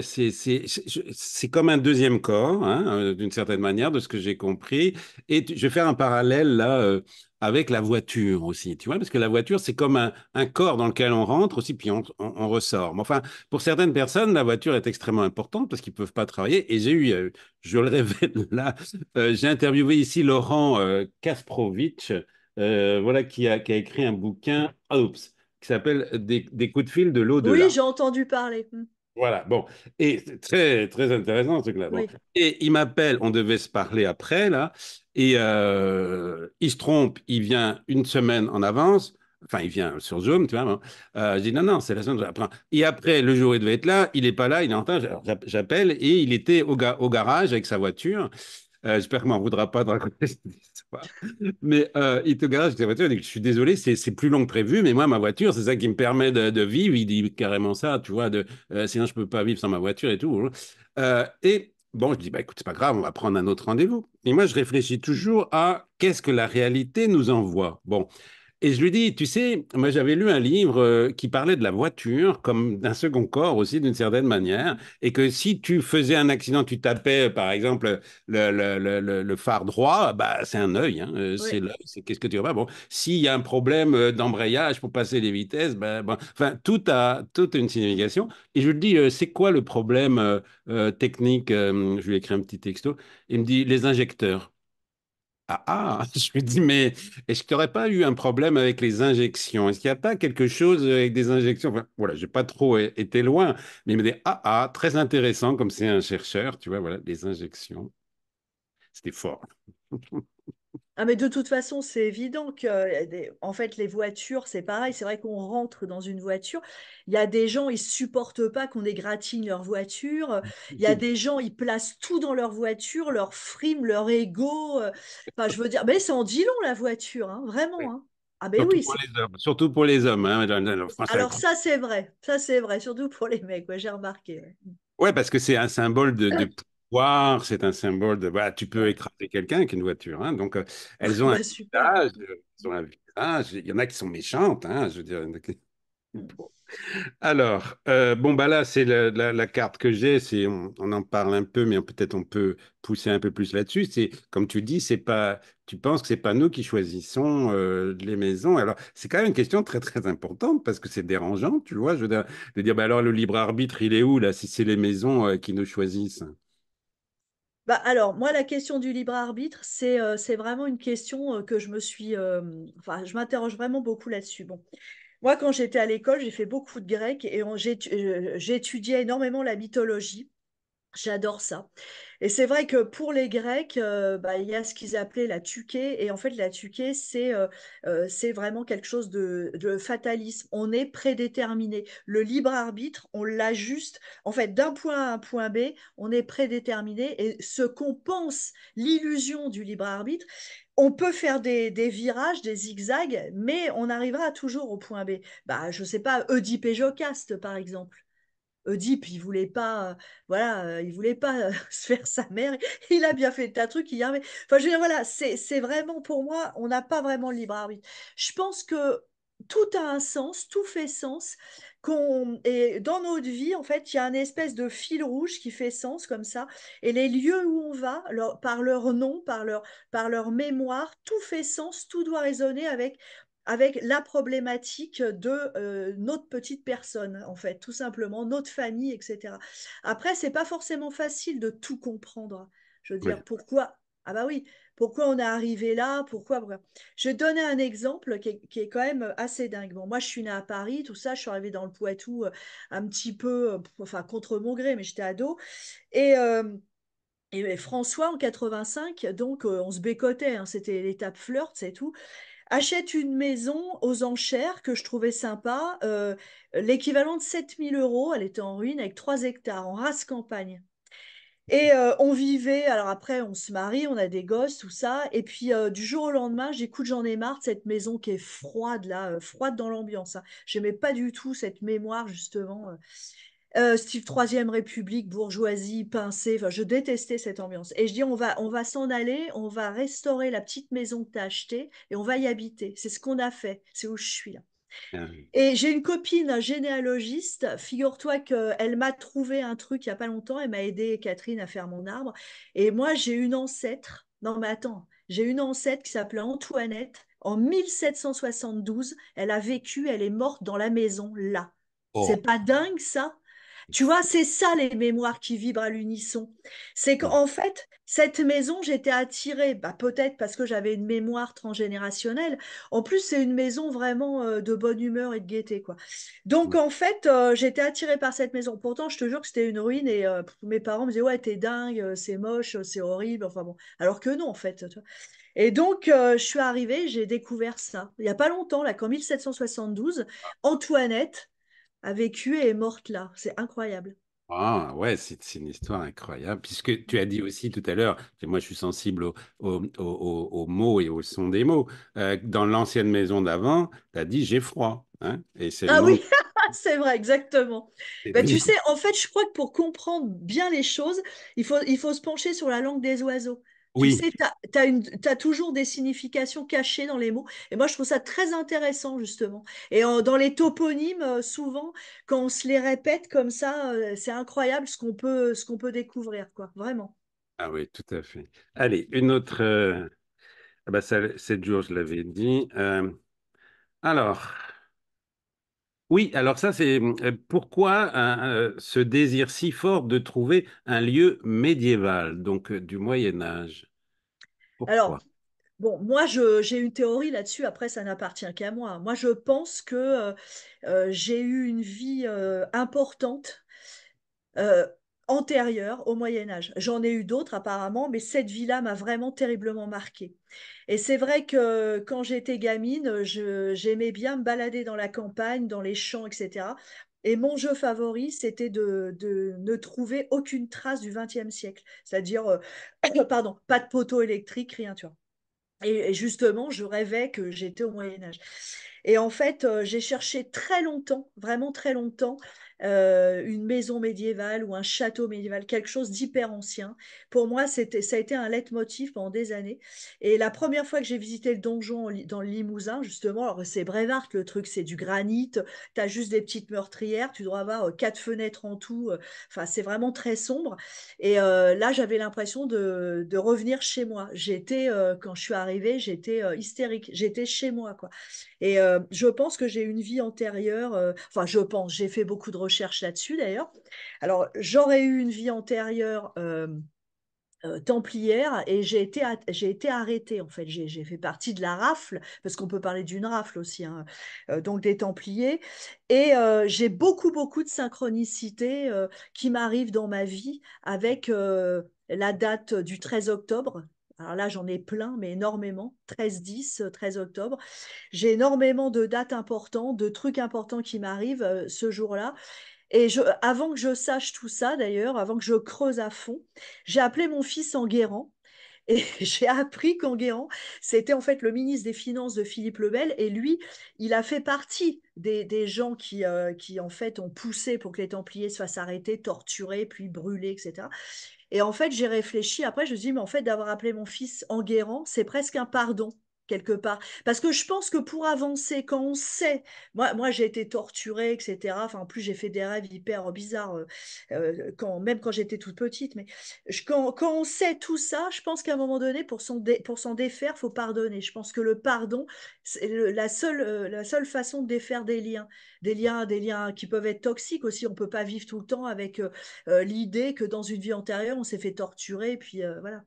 c'est comme un deuxième corps, hein, d'une certaine manière, de ce que j'ai compris. Et je vais faire un parallèle là avec la voiture aussi, tu vois, parce que la voiture, c'est comme un corps dans lequel on rentre aussi, puis on ressort. Mais enfin, pour certaines personnes, la voiture est extrêmement importante parce qu'ils peuvent pas travailler. Et j'ai eu, je le révèle là, j'ai interviewé ici Laurent Kasprovic, voilà, qui a écrit un bouquin, oups, qui s'appelle des coups de fil de oui, l'au-delà. j'ai entendu parler. Voilà, bon. Et c'est très, très intéressant, ce truc-là. Bon. Oui, Et il m'appelle, on devait se parler après, là, et il se trompe, il vient une semaine en avance, enfin, il vient sur Zoom, tu vois. Bon. Je dis, non, non, c'est la semaine après. Et après, le jour où il devait être là, il n'est pas là, il est en retard. Alors, j'appelle, et il était au garage avec sa voiture. J'espère qu'il m'en voudra pas de raconter cette histoire. Mais il te garage avec sa voiture, il dit que je suis désolé, c'est plus long que prévu, mais moi, ma voiture, c'est ça qui me permet de vivre. Il dit carrément ça, tu vois, sinon je peux pas vivre sans ma voiture et tout. Et bon, je dis, bah écoute, c'est pas grave, on va prendre un autre rendez-vous. Et moi, je réfléchis toujours à qu'est-ce que la réalité nous envoie. Bon, et je lui dis, tu sais, moi j'avais lu un livre qui parlait de la voiture comme d'un second corps aussi d'une certaine manière, et que si tu faisais un accident, tu tapais par exemple le phare droit, bah c'est un œil, hein, c'est oui. l'œil, c'est qu'est-ce que tu vois. Bon, s'il y a un problème d'embrayage pour passer les vitesses, bah, bon, enfin tout a une signification. Et je lui dis, c'est quoi le problème technique? Je lui ai écrit un petit texto. Il me dit les injecteurs. Ah, ah, je lui dis, mais est-ce que tu n'aurais pas eu un problème avec les injections? Est-ce qu'il n'y a pas quelque chose avec des injections? Enfin, voilà, j'ai pas trop été loin, mais il me dit, ah, ah, très intéressant, comme c'est un chercheur, tu vois, voilà, les injections. C'était fort. Ah, mais de toute façon, c'est évident que, en fait, les voitures, c'est pareil. C'est vrai qu'on rentre dans une voiture. Il y a des gens, ils supportent pas qu'on égratigne leur voiture. Il y a des gens, ils placent tout dans leur voiture, leur frime, leur ego. Enfin, je veux dire, mais ça en dit long, la voiture, hein, vraiment, Oui. hein. Ah ben Surtout oui, pour les hommes. Surtout pour les hommes. Hein. La France a alors ça c'est vrai, surtout pour les mecs, ouais, j'ai remarqué. Ouais. Ouais, parce que c'est un symbole de pouvoir, c'est un symbole de. Voilà, tu peux Ouais. écraser quelqu'un avec une voiture. Hein. Donc, elles ont un Bah super. visage. Elles ont un visage. Il y en a qui sont méchantes. Hein, je veux dire. Bon. Alors, bon, bah là, c'est la carte que j'ai. On en parle un peu, mais peut-être on peut pousser un peu plus là-dessus. C'est, comme tu dis, c'est pas. Tu penses que c'est pas nous qui choisissons les maisons. Alors, c'est quand même une question très, très importante parce que c'est dérangeant, tu vois. Je veux dire, de dire, bah alors, le libre arbitre, il est où, là, si c'est les maisons qui nous choisissent? Bah alors, moi, la question du libre arbitre, c'est vraiment une question que je me suis, enfin, je m'interroge vraiment beaucoup là-dessus. Bon, moi, quand j'étais à l'école, j'ai fait beaucoup de grec et j'étudiais énormément la mythologie. J'adore ça. Et c'est vrai que pour les Grecs, bah, il y a ce qu'ils appelaient la tuké. Et en fait, la tuké, c'est vraiment quelque chose de fatalisme. On est prédéterminé. Le libre arbitre, on l'ajuste. En fait, d'un point A à un point B, on est prédéterminé. Et ce qu'on pense, l'illusion du libre arbitre, on peut faire des virages, des zigzags, mais on arrivera toujours au point B. Bah, je sais pas, Oedipe et Jocaste, par exemple. Oedipe, il voulait pas, voilà, il voulait pas se faire sa mère. Il a bien fait un truc, il y avait. Enfin, je veux dire, voilà, c'est vraiment pour moi, on n'a pas vraiment le libre arbitre. Je pense que tout a un sens, tout fait sens. Et dans notre vie, en fait, il y a une espèce de fil rouge qui fait sens comme ça. Et les lieux où on va, par leur nom, par leur mémoire, tout fait sens, tout doit résonner avec la problématique de notre petite personne, en fait, tout simplement, notre famille, etc. Après, c'est pas forcément facile de tout comprendre. Je veux Oui. dire, pourquoi? Ah bah oui, pourquoi on est arrivé là? Pourquoi? Je vais te donner un exemple qui est quand même assez dingue. Bon, moi, je suis née à Paris, tout ça, je suis arrivée dans le Poitou un petit peu, enfin, contre mon gré, mais j'étais ado. Et, euh, et François, en 85, donc on se bécotait, hein, c'était l'étape flirt, c'est tout achète une maison aux enchères que je trouvais sympa, l'équivalent de 7 000 euros. Elle était en ruine avec 3 hectares, en race campagne. Et on vivait, alors après on se marie, on a des gosses, tout ça. Et puis du jour au lendemain, j'écoute, j'en ai marre de cette maison qui est froide là, froide dans l'ambiance. Hein. J'aimais pas du tout cette mémoire justement. Style Troisième République, bourgeoisie, pincée, enfin, je détestais cette ambiance. Et je dis, on va s'en aller, on va restaurer la petite maison que tu as achetée et on va y habiter. C'est ce qu'on a fait, c'est où je suis là. Et j'ai une copine un généalogiste, figure-toi qu'elle m'a trouvé un truc il n'y a pas longtemps, elle m'a aidé, Catherine, à faire mon arbre. Et moi, j'ai une ancêtre, non mais attends, j'ai une ancêtre qui s'appelait Antoinette. En 1772, elle a vécu, elle est morte dans la maison, là. C'est Oh. pas dingue, ça? Tu vois, c'est ça les mémoires qui vibrent à l'unisson. C'est Oui. qu'en fait, cette maison, j'étais attirée, bah, peut-être parce que j'avais une mémoire transgénérationnelle. En plus, c'est une maison vraiment de bonne humeur et de gaieté, quoi. Donc, Oui. en fait, j'étais attirée par cette maison. Pourtant, je te jure que c'était une ruine et mes parents me disaient, ouais, t'es dingue, c'est moche, c'est horrible. Enfin bon. Alors que non, en fait. Tu vois. Et donc, je suis arrivée, j'ai découvert ça. Il n'y a pas longtemps, là, qu'en 1772, Antoinette a vécu et est morte là. C'est incroyable. Ah, ouais, c'est une histoire incroyable. Puisque tu as dit aussi tout à l'heure, que moi je suis sensible aux mots et au son des mots. Dans l'ancienne maison d'avant, tu as dit j'ai froid. Hein, et c'est le Ah nom. oui, c'est vrai, exactement. C'est Ben, le tu nom. sais, en fait, je crois que pour comprendre bien les choses, il faut se pencher sur la langue des oiseaux. Tu Oui. sais, t'as toujours des significations cachées dans les mots. Et moi, je trouve ça très intéressant, justement. Et dans les toponymes, souvent, quand on se les répète comme ça, c'est incroyable ce qu'on peut découvrir, quoi. Vraiment. Ah oui, tout à fait. Allez, une autre. Ah bah ça, c'est Joe, je l'avais dit. Alors, oui, alors ça, c'est pourquoi ce désir si fort de trouver un lieu médiéval, donc du Moyen Âge. Alors, Pourquoi? bon, moi, j'ai une théorie là-dessus. Après, ça n'appartient qu'à moi. Moi, je pense que j'ai eu une vie importante euh, antérieure au Moyen Âge. J'en ai eu d'autres apparemment, mais cette vie-là m'a vraiment terriblement marquée. Et c'est vrai que quand j'étais gamine, j'aimais bien me balader dans la campagne, dans les champs, etc. Et mon jeu favori, c'était de ne trouver aucune trace du XXe siècle. C'est-à-dire, pardon, pas de poteau électrique, rien, tu vois. Et justement, je rêvais que j'étais au Moyen Âge. Et en fait, j'ai cherché très longtemps, vraiment très longtemps, une maison médiévale ou un château médiéval, quelque chose d'hyper ancien. Pour moi, ça a été un leitmotiv pendant des années. Et la première fois que j'ai visité le donjon dans le Limousin, justement, alors c'est Brevard, le truc, c'est du granit, tu as juste des petites meurtrières, tu dois avoir quatre fenêtres en tout. Enfin, c'est vraiment très sombre. Et là, j'avais l'impression de revenir chez moi. Quand je suis arrivée, j'étais hystérique. J'étais chez moi, quoi. Et je pense que j'ai une vie antérieure. Enfin, je pense. J'ai fait beaucoup de recherches là-dessus, d'ailleurs. Alors, j'aurais eu une vie antérieure. Templière et j'ai été arrêtée en fait. J'ai fait partie de la rafle, parce qu'on peut parler d'une rafle aussi, hein, donc des Templiers. Et j'ai beaucoup de synchronicité qui m'arrivent dans ma vie avec la date du 13 octobre. Alors là, j'en ai plein, mais énormément. 13-10, 13 octobre. J'ai énormément de dates importantes, de trucs importants qui m'arrivent ce jour-là. Et avant que je sache tout ça, d'ailleurs, avant que je creuse à fond, j'ai appelé mon fils Enguerrand. Et j'ai appris qu'Enguerrand, c'était en fait le ministre des Finances de Philippe le Bel. Et lui, il a fait partie des gens qui, en fait, ont poussé pour que les Templiers se fassent arrêter, torturer, puis brûler, etc. Et en fait, j'ai réfléchi. Après, je me suis dit, mais en fait, d'avoir appelé mon fils Enguerrand, c'est presque un pardon, quelque part. Parce que je pense que pour avancer, quand on sait, moi j'ai été torturée, etc. Enfin, en plus, j'ai fait des rêves hyper bizarres, même quand j'étais toute petite. Mais quand on sait tout ça, je pense qu'à un moment donné, pour s'en défaire, faut pardonner. Je pense que le pardon, c'est la seule façon de défaire des liens qui peuvent être toxiques aussi. On peut pas vivre tout le temps avec l'idée que dans une vie antérieure, on s'est fait torturer, et puis voilà.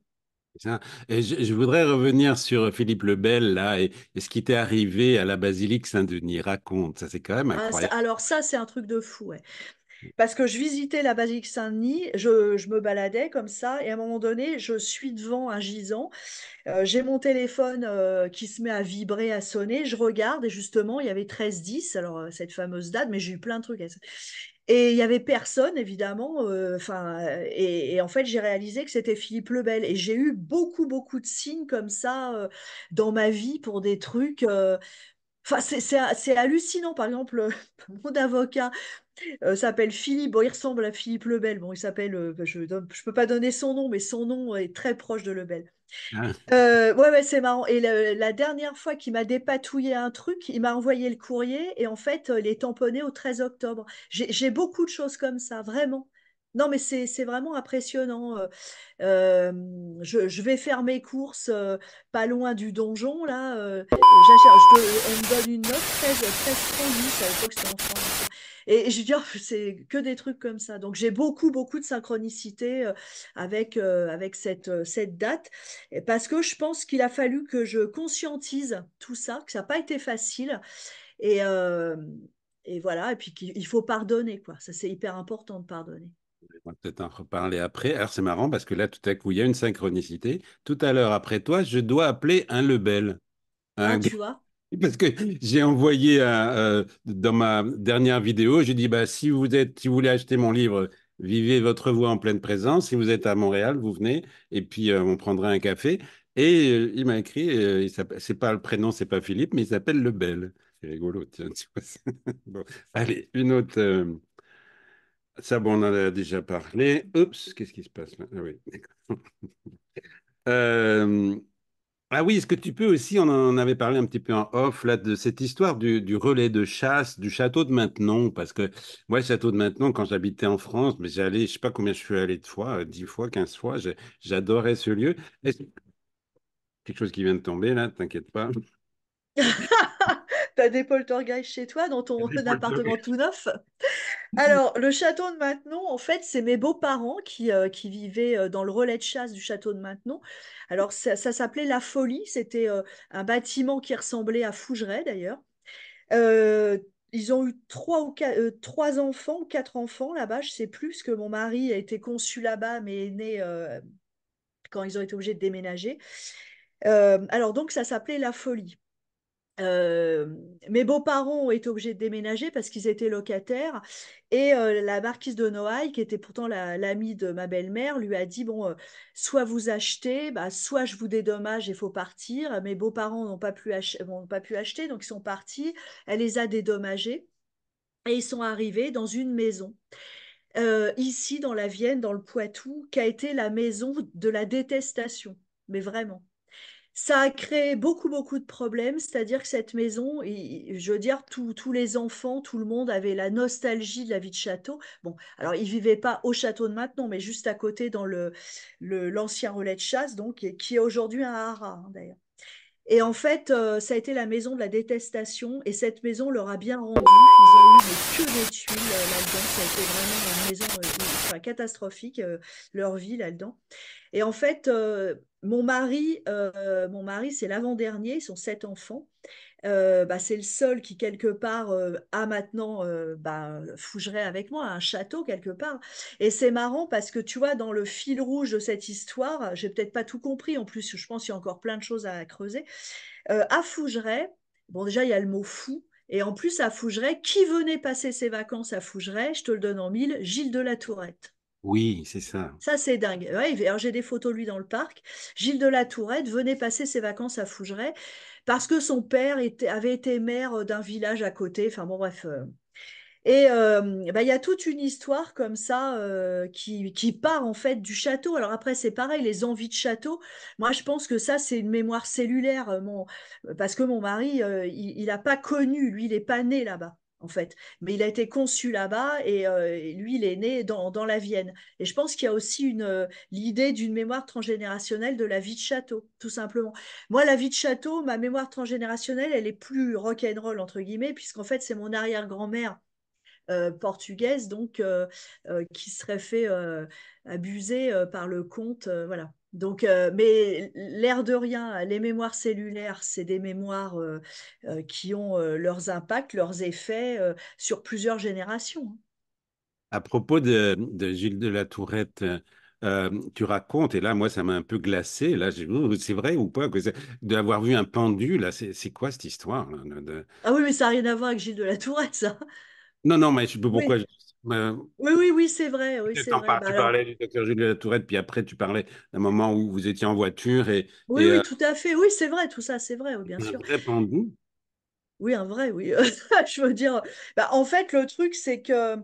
Ça. Et je voudrais revenir sur Philippe le Bel, là, et ce qui t'est arrivé à la basilique Saint-Denis. Raconte, ça c'est quand même Ah, incroyable. alors ça, c'est un truc de fou, ouais. Parce que je visitais la basilique Saint-Denis, je me baladais comme ça, et à un moment donné, je suis devant un gisant. J'ai mon téléphone qui se met à vibrer, à sonner. Je regarde et justement, il y avait 13-10, alors cette fameuse date, mais j'ai eu plein de trucs. Et il y avait personne, évidemment. Enfin, et en fait, j'ai réalisé que c'était Philippe le Bel. Et j'ai eu beaucoup de signes comme ça dans ma vie pour des trucs. Enfin, c'est hallucinant. Par exemple, mon avocat s'appelle Philippe. Bon, il ressemble à Philippe Lebel. Bon, il s'appelle. Je peux pas donner son nom, mais son nom est très proche de Lebel. Hein. Ouais, c'est marrant. Et la dernière fois qu'il m'a dépatouillé un truc, il m'a envoyé le courrier et en fait, il est tamponné au 13 octobre. J'ai beaucoup de choses comme ça, vraiment. Non, mais c'est vraiment impressionnant. Euh, je vais faire mes courses pas loin du donjon, là. On me donne une note 13 francs 10. À l'époque, c'était en francs 10. Et je dis, oh, c'est que des trucs comme ça. Donc, j'ai beaucoup de synchronicité avec cette date. Et parce que je pense qu'il a fallu que je conscientise tout ça, que ça n'a pas été facile. Et, euh, et voilà, et puis qu'il faut pardonner, quoi. Ça, c'est hyper important de pardonner. On va peut-être en reparler après. Alors c'est marrant parce que là, tout à coup, il y a une synchronicité. Tout à l'heure, après toi, je dois appeler un Lebel. Ah, Un gars- tu vois? Parce que j'ai envoyé dans ma dernière vidéo, j'ai dit, bah, si vous voulez acheter mon livre, Vivez votre voix en pleine présence. Si vous êtes à Montréal, vous venez et puis on prendra un café. Et il m'a écrit, c'est pas le prénom, c'est pas Philippe, mais il s'appelle Lebel. C'est rigolo, tiens. Tu vois. Bon, allez, une autre. Ça, bon, on en a déjà parlé. Oups, qu'est-ce qui se passe là? Ah oui, d'accord. Euh, ah oui, est-ce que tu peux aussi, on en avait parlé un petit peu en off, là, de cette histoire du relais de chasse du château de Maintenon, parce que moi, le château de Maintenon, quand j'habitais en France, mais j'allais, je sais pas combien je suis allé de fois, 10 fois, 15 fois, j'adorais ce lieu. Est-ce quelque chose qui vient de tomber là, t'inquiète pas. T'as des poltergeists chez toi dans ton Des appartement poltergeists. tout neuf? Alors, le château de Maintenon, en fait, c'est mes beaux-parents qui vivaient dans le relais de chasse du château de Maintenon. Alors, ça s'appelait La Folie. C'était un bâtiment qui ressemblait à Fougeray, d'ailleurs. Euh, Ils ont eu trois enfants ou quatre enfants là-bas, je sais plus, parce que mon mari a été conçu là-bas, mais est né quand ils ont été obligés de déménager. Alors donc ça s'appelait La Folie. Euh, Mes beaux-parents ont été obligés de déménager parce qu'ils étaient locataires et la marquise de Noailles, qui était pourtant l'amie de ma belle-mère, lui a dit, bon, soit vous achetez, bah, soit je vous dédommage, il faut partir. Mes beaux-parents n'ont pas pu acheter, donc ils sont partis. Elle les a dédommagés et ils sont arrivés dans une maison. Ici, dans la Vienne, dans le Poitou, qui a été la maison de la détestation, mais vraiment. Ça a créé beaucoup, beaucoup de problèmes, c'est-à-dire que cette maison, je veux dire, tous les enfants, tout le monde avait la nostalgie de la vie de château. Bon, alors ils vivaient pas au château de maintenant, mais juste à côté dans l'ancien relais de chasse, donc, et qui est aujourd'hui un haras, hein, d'ailleurs. Et en fait, ça a été la maison de la détestation, et cette maison leur a bien rendu. Ils ont eu mais que des tuiles là-dedans. Ça a été vraiment une maison enfin, catastrophique, leur vie là-dedans. Et en fait, mon mari, c'est l'avant-dernier, ils sont 7 enfants. Bah, c'est le seul qui, quelque part, a maintenant bah, Fougeray avec moi, un château quelque part. Et c'est marrant parce que tu vois, dans le fil rouge de cette histoire, j'ai peut-être pas tout compris, en plus, je pense qu'il y a encore plein de choses à creuser. À Fougeray, bon, déjà, il y a le mot fou. Et en plus, à Fougeray, qui venait passer ses vacances à Fougeray? Je te le donne en mille, Gilles de la Tourette. Oui, c'est ça. Ça, c'est dingue. Ouais, alors, j'ai des photos de lui dans le parc. Gilles de la Tourette venait passer ses vacances à Fougeray parce que son père avait été maire d'un village à côté. Enfin bon, bref. Et bah, il y a toute une histoire comme ça qui part en fait du château. Alors après, c'est pareil, les envies de château. Moi, je pense que ça, c'est une mémoire cellulaire. Parce que mon mari, il n'a pas connu, lui, il n'est pas né là-bas, en fait. Mais il a été conçu là-bas et lui, il est né dans la Vienne. Et je pense qu'il y a aussi l'idée d'une mémoire transgénérationnelle de la vie de château, tout simplement. Moi, la vie de château, ma mémoire transgénérationnelle, elle est plus rock'n'roll, entre guillemets, puisqu'en fait, c'est mon arrière-grand-mère portugaise, donc qui serait fait abuser par le comte, voilà. Donc, mais l'air de rien, les mémoires cellulaires, c'est des mémoires qui ont leurs impacts, leurs effets sur plusieurs générations, hein. À propos de Gilles de la Tourette, tu racontes, et là, moi, ça m'a un peu glacé. Là, c'est vrai ou pas que d'avoir vu un pendu, là, c'est quoi cette histoire là, Ah oui, mais ça n'a rien à voir avec Gilles de la Tourette, ça. Non, non, mais je sais pas pourquoi. Oui, oui, oui, oui, c'est vrai, oui, c'est vrai. Bah Tu alors, parlais du docteur Gilles de la Tourette, puis après, tu parlais d'un moment où vous étiez en voiture oui, et oui, tout à fait, oui, c'est vrai, tout ça, c'est vrai, oui, bien un sûr. vrai pendu. Oui, un vrai, oui. Je veux dire, bah, en fait, le truc, c'est que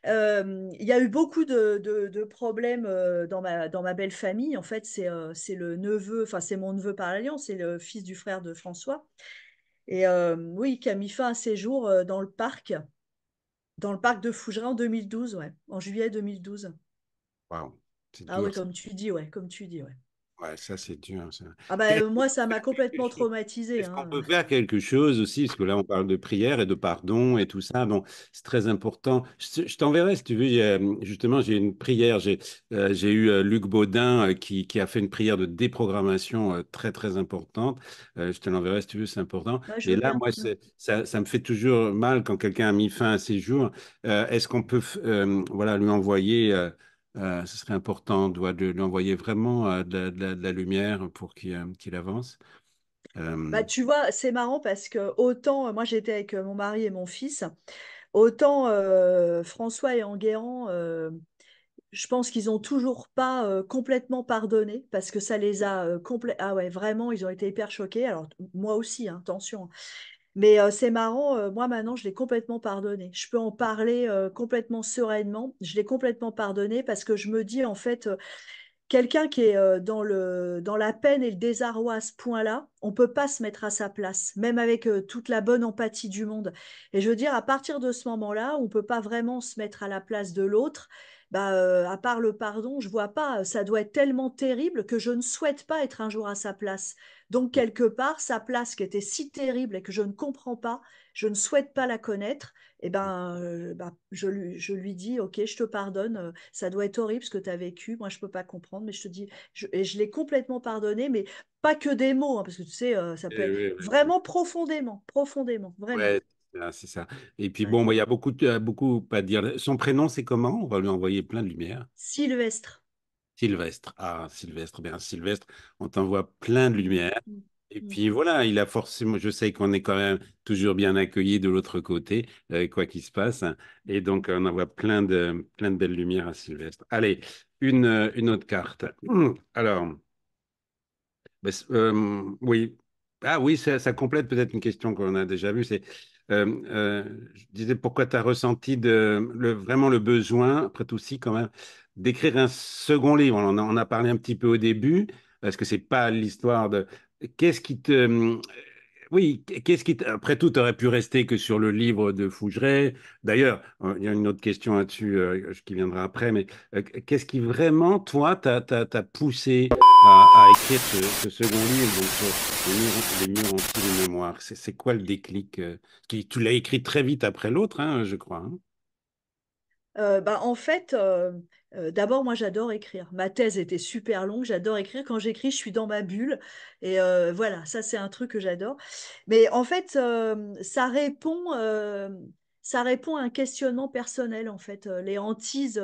il y a eu beaucoup de problèmes dans ma belle famille. En fait, c'est le neveu, enfin, c'est mon neveu par alliance, c'est le fils du frère de François. Et oui, qui a mis fin à ses jours dans le parc de Fougeray en 2012, ouais, en juillet 2012. Waouh, c'est Ah oui, dur ça. comme tu dis, ouais, comme tu dis, ouais. Ouais, ça, c'est dur ça. Ah bah, Tiens, moi, ça m'a complètement traumatisé, est-ce qu'on hein. peut faire quelque chose aussi, parce que là on parle de prière et de pardon et tout ça, bon, c'est très important. Je t'enverrai si tu veux, justement j'ai une prière, j'ai eu Luc Baudin qui a fait une prière de déprogrammation très très importante. Je te l'enverrai si tu veux, c'est important. Ouais, je Mais veux là, bien. moi, ça me fait toujours mal quand quelqu'un a mis fin à ses jours. Est-ce qu'on peut voilà, lui envoyer... ce serait important de lui envoyer vraiment de la lumière pour qu'il avance. Bah, Euh, tu vois, c'est marrant parce que autant, moi j'étais avec mon mari et mon fils, autant François et Enguerrand, je pense qu'ils ont toujours pas complètement pardonné parce que ça les a ah ouais, vraiment, ils ont été hyper choqués. Alors moi aussi, hein, attention. Mais c'est marrant, moi maintenant je l'ai complètement pardonné. Je peux en parler complètement sereinement. Je l'ai complètement pardonné parce que je me dis en fait, quelqu'un qui est dans la peine et le désarroi à ce point-là, on peut pas se mettre à sa place, même avec toute la bonne empathie du monde. Et je veux dire, à partir de ce moment-là, on peut pas vraiment se mettre à la place de l'autre. Bah, à part le pardon, je vois pas. Ça doit être tellement terrible que je ne souhaite pas être un jour à sa place. Donc quelque part, sa place qui était si terrible et que je ne comprends pas, je ne souhaite pas la connaître. Et ben, bah, je lui dis, ok, je te pardonne. Ça doit être horrible ce que tu as vécu. Moi, je peux pas comprendre, mais je te dis, et je l'ai complètement pardonné, mais pas que des mots, hein, parce que tu sais, ça peut être oui, oui. vraiment profondément, profondément, vraiment. Ouais, c'est ça. Et puis Ouais. bon, moi, il y a beaucoup à dire. Son prénom, c'est comment? On va lui envoyer plein de lumière. Sylvestre. Sylvestre. Ah, Sylvestre, bien Sylvestre, on t'envoie plein de lumière. Et Mm. puis voilà, il a forcément, je sais qu'on est quand même toujours bien accueilli de l'autre côté, quoi qu'il se passe. Et donc, on envoie plein de belles lumières à Sylvestre. Allez, une autre carte. Alors, ben, oui. Ah oui, ça complète peut-être une question qu'on a déjà vue. Je disais pourquoi tu as ressenti vraiment le besoin, après tout aussi quand même, d'écrire un second livre. On a parlé un petit peu au début, parce que c'est pas l'histoire de. Qu'est-ce qui te, oui, après tout, tu aurais pu rester que sur le livre de Fougeray. D'ailleurs, il y a une autre question là-dessus qui viendra après, mais qu'est-ce qui vraiment, toi, t'a poussé à écrire ce second livre, donc les murs entiers de mémoire? C'est quoi le déclic tu l'as écrit très vite après l'autre, hein, je crois. Hein. Bah, en fait, d'abord, moi, j'adore écrire. Ma thèse était super longue, j'adore écrire. Quand j'écris, je suis dans ma bulle. Et voilà, ça, c'est un truc que j'adore. Mais en fait, ça répond à un questionnement personnel, en fait. Les hantises,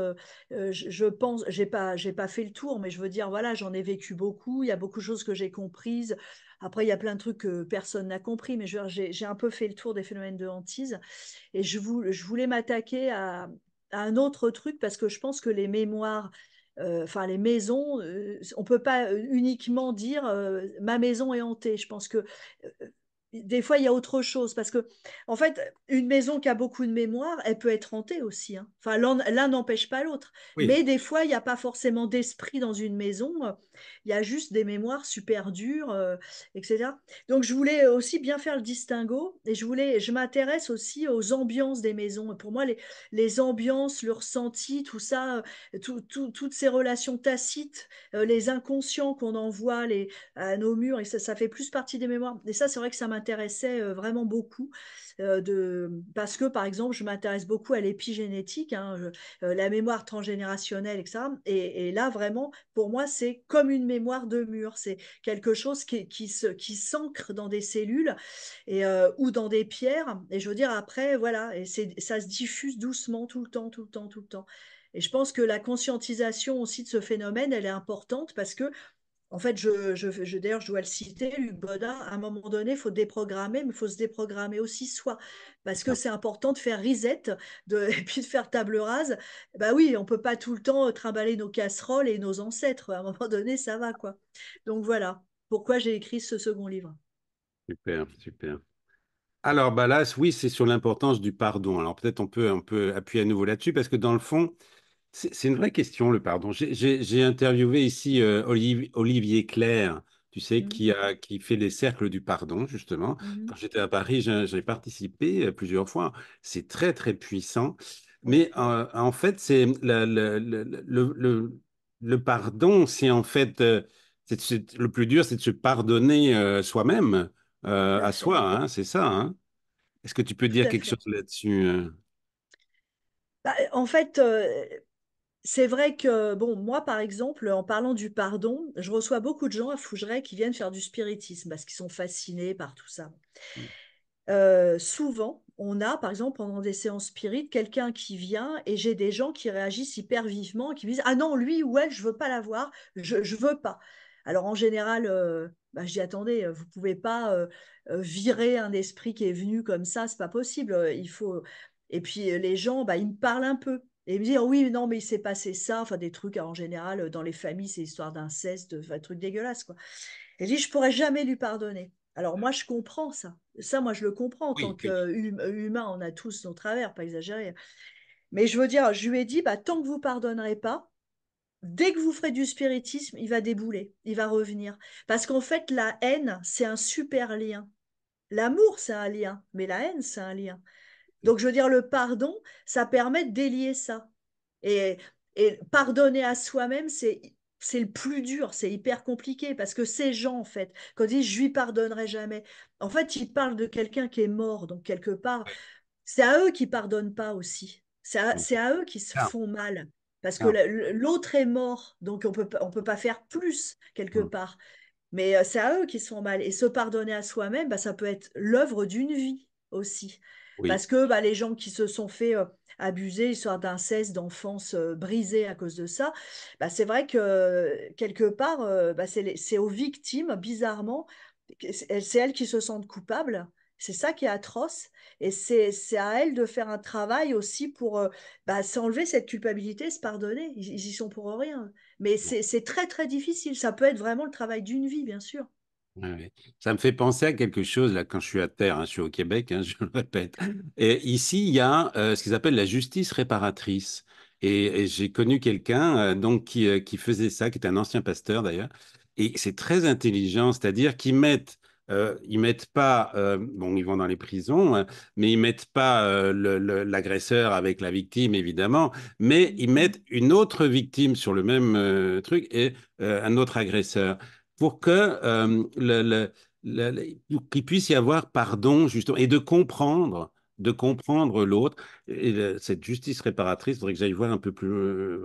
je pense, j'ai pas fait le tour, mais je veux dire, voilà, j'en ai vécu beaucoup. Il y a beaucoup de choses que j'ai comprises. Après, il y a plein de trucs que personne n'a compris, mais je veux dire, j'ai un peu fait le tour des phénomènes de hantise. Et je voulais m'attaquer à un autre truc parce que je pense que les mémoires, enfin les maisons, on peut pas uniquement dire ma maison est hantée. Je pense que des fois, il y a autre chose parce que, en fait, une maison qui a beaucoup de mémoire, elle peut être hantée aussi. Hein. Enfin, l'un n'empêche pas l'autre. Oui, Mais des fois, il n'y a pas forcément d'esprit dans une maison. Il y a juste des mémoires super dures, etc. Donc, je voulais aussi bien faire le distinguo et je m'intéresse aussi aux ambiances des maisons. Pour moi, les ambiances, le ressenti, tout ça, toutes ces relations tacites, les inconscients qu'on envoie à nos murs, et ça fait plus partie des mémoires. Et ça, c'est vrai que ça m'intéressait vraiment beaucoup, parce que, par exemple, je m'intéresse beaucoup à l'épigénétique, hein, la mémoire transgénérationnelle, etc. Et là, vraiment, pour moi, c'est comme une mémoire de mur. C'est quelque chose qui s'ancre dans des cellules ou dans des pierres. Et je veux dire, après, voilà, ça se diffuse doucement tout le temps, tout le temps, tout le temps. Et je pense que la conscientisation aussi de ce phénomène, elle est importante parce que en fait, d'ailleurs, je dois le citer, Luc Bodin, à un moment donné, il faut déprogrammer, mais il faut se déprogrammer aussi soi. Parce que c'est important de faire reset et puis de faire table rase. Bah oui, on ne peut pas tout le temps trimballer nos casseroles et nos ancêtres. À un moment donné, ça va, quoi. Donc voilà pourquoi j'ai écrit ce second livre. super, super. Alors, bah là, oui, c'est sur l'importance du pardon. Alors, peut-être on peut appuyer à nouveau là-dessus, parce que dans le fond, c'est une vraie question, le pardon. J'ai interviewé ici Olivier Clerc, tu sais, Mhm, qui fait les cercles du pardon, justement. mhm, Quand j'étais à Paris, j'ai participé plusieurs fois. C'est très, très puissant. ouais, Mais en fait, c'est le pardon, c'est en fait, le plus dur, c'est de se pardonner soi-même, tout à à fait. soi, hein, c'est ça, hein. Est-ce que tu peux Tout dire à quelque chose fait. là-dessus? Bah, en fait, c'est vrai que, bon, moi, par exemple, en parlant du pardon, je reçois beaucoup de gens à Fougeray qui viennent faire du spiritisme parce qu'ils sont fascinés par tout ça. Souvent, on a, par exemple, pendant des séances spirites, quelqu'un qui vient et j'ai des gens qui réagissent hyper vivement, qui me disent, ah non, lui ou elle, je veux pas la voir, je veux pas. Alors en général, bah, je dis, attendez, vous pouvez pas virer un esprit qui est venu comme ça, c'est pas possible. Il faut. Et puis les gens, bah, ils me parlent un peu. Et ils me disent, oui, non, mais il s'est passé ça, enfin des trucs, en général, dans les familles, c'est histoire d'inceste, enfin, des trucs dégueulasses, quoi. Et je dis, je pourrais jamais lui pardonner. Alors moi, je comprends ça. Ça, moi, je le comprends en tant Oui, oui. qu'humain. On a tous nos travers, pas exagérer. Mais je veux dire, je lui ai dit, bah, tant que vous pardonnerez pas, dès que vous ferez du spiritisme, il va débouler, il va revenir. Parce qu'en fait, la haine, c'est un super lien. L'amour, c'est un lien, mais la haine, c'est un lien. Donc, je veux dire, le pardon, ça permet de délier ça. Et, et pardonner à soi-même, c'est le plus dur, c'est hyper compliqué parce que ces gens, en fait, quand ils disent je lui pardonnerai jamais, en fait, ils parlent de quelqu'un qui est mort. Donc, quelque part, c'est à eux qui pardonnent pas aussi. C'est à eux qui se Ah, font mal. Parce que ah, l'autre est mort, donc on peut pas faire plus quelque hum, part. Mais c'est à eux qui se font mal. Et se pardonner à soi-même, bah, ça peut être l'œuvre d'une vie aussi. oui, Parce que bah, les gens qui se sont fait abuser, histoire d'inceste, d'enfance brisée à cause de ça, bah, c'est vrai que quelque part, bah, c'est aux victimes, bizarrement, C'est elles qui se sentent coupables. C'est ça qui est atroce. Et c'est à elles de faire un travail aussi pour bah, s'enlever cette culpabilité, se pardonner. Ils y sont pour rien. Mais c'est très, très difficile. Ça peut être vraiment le travail d'une vie, bien sûr. Ouais, ouais. Ça me fait penser à quelque chose, là, quand je suis à terre, hein, je suis au Québec, hein, je le répète. Et ici, il y a ce qu'ils appellent la justice réparatrice. Et j'ai connu quelqu'un donc qui faisait ça, qui était un ancien pasteur d'ailleurs. Et c'est très intelligent, c'est-à-dire ils mettent pas, bon, ils vont dans les prisons, mais ils mettent pas l'agresseur avec la victime, évidemment, mais ils mettent une autre victime sur le même truc et un autre agresseur pour que pour qu'il puisse y avoir pardon justement et de comprendre l'autre. Et cette justice réparatrice, il faudrait que j'aille voir un peu plus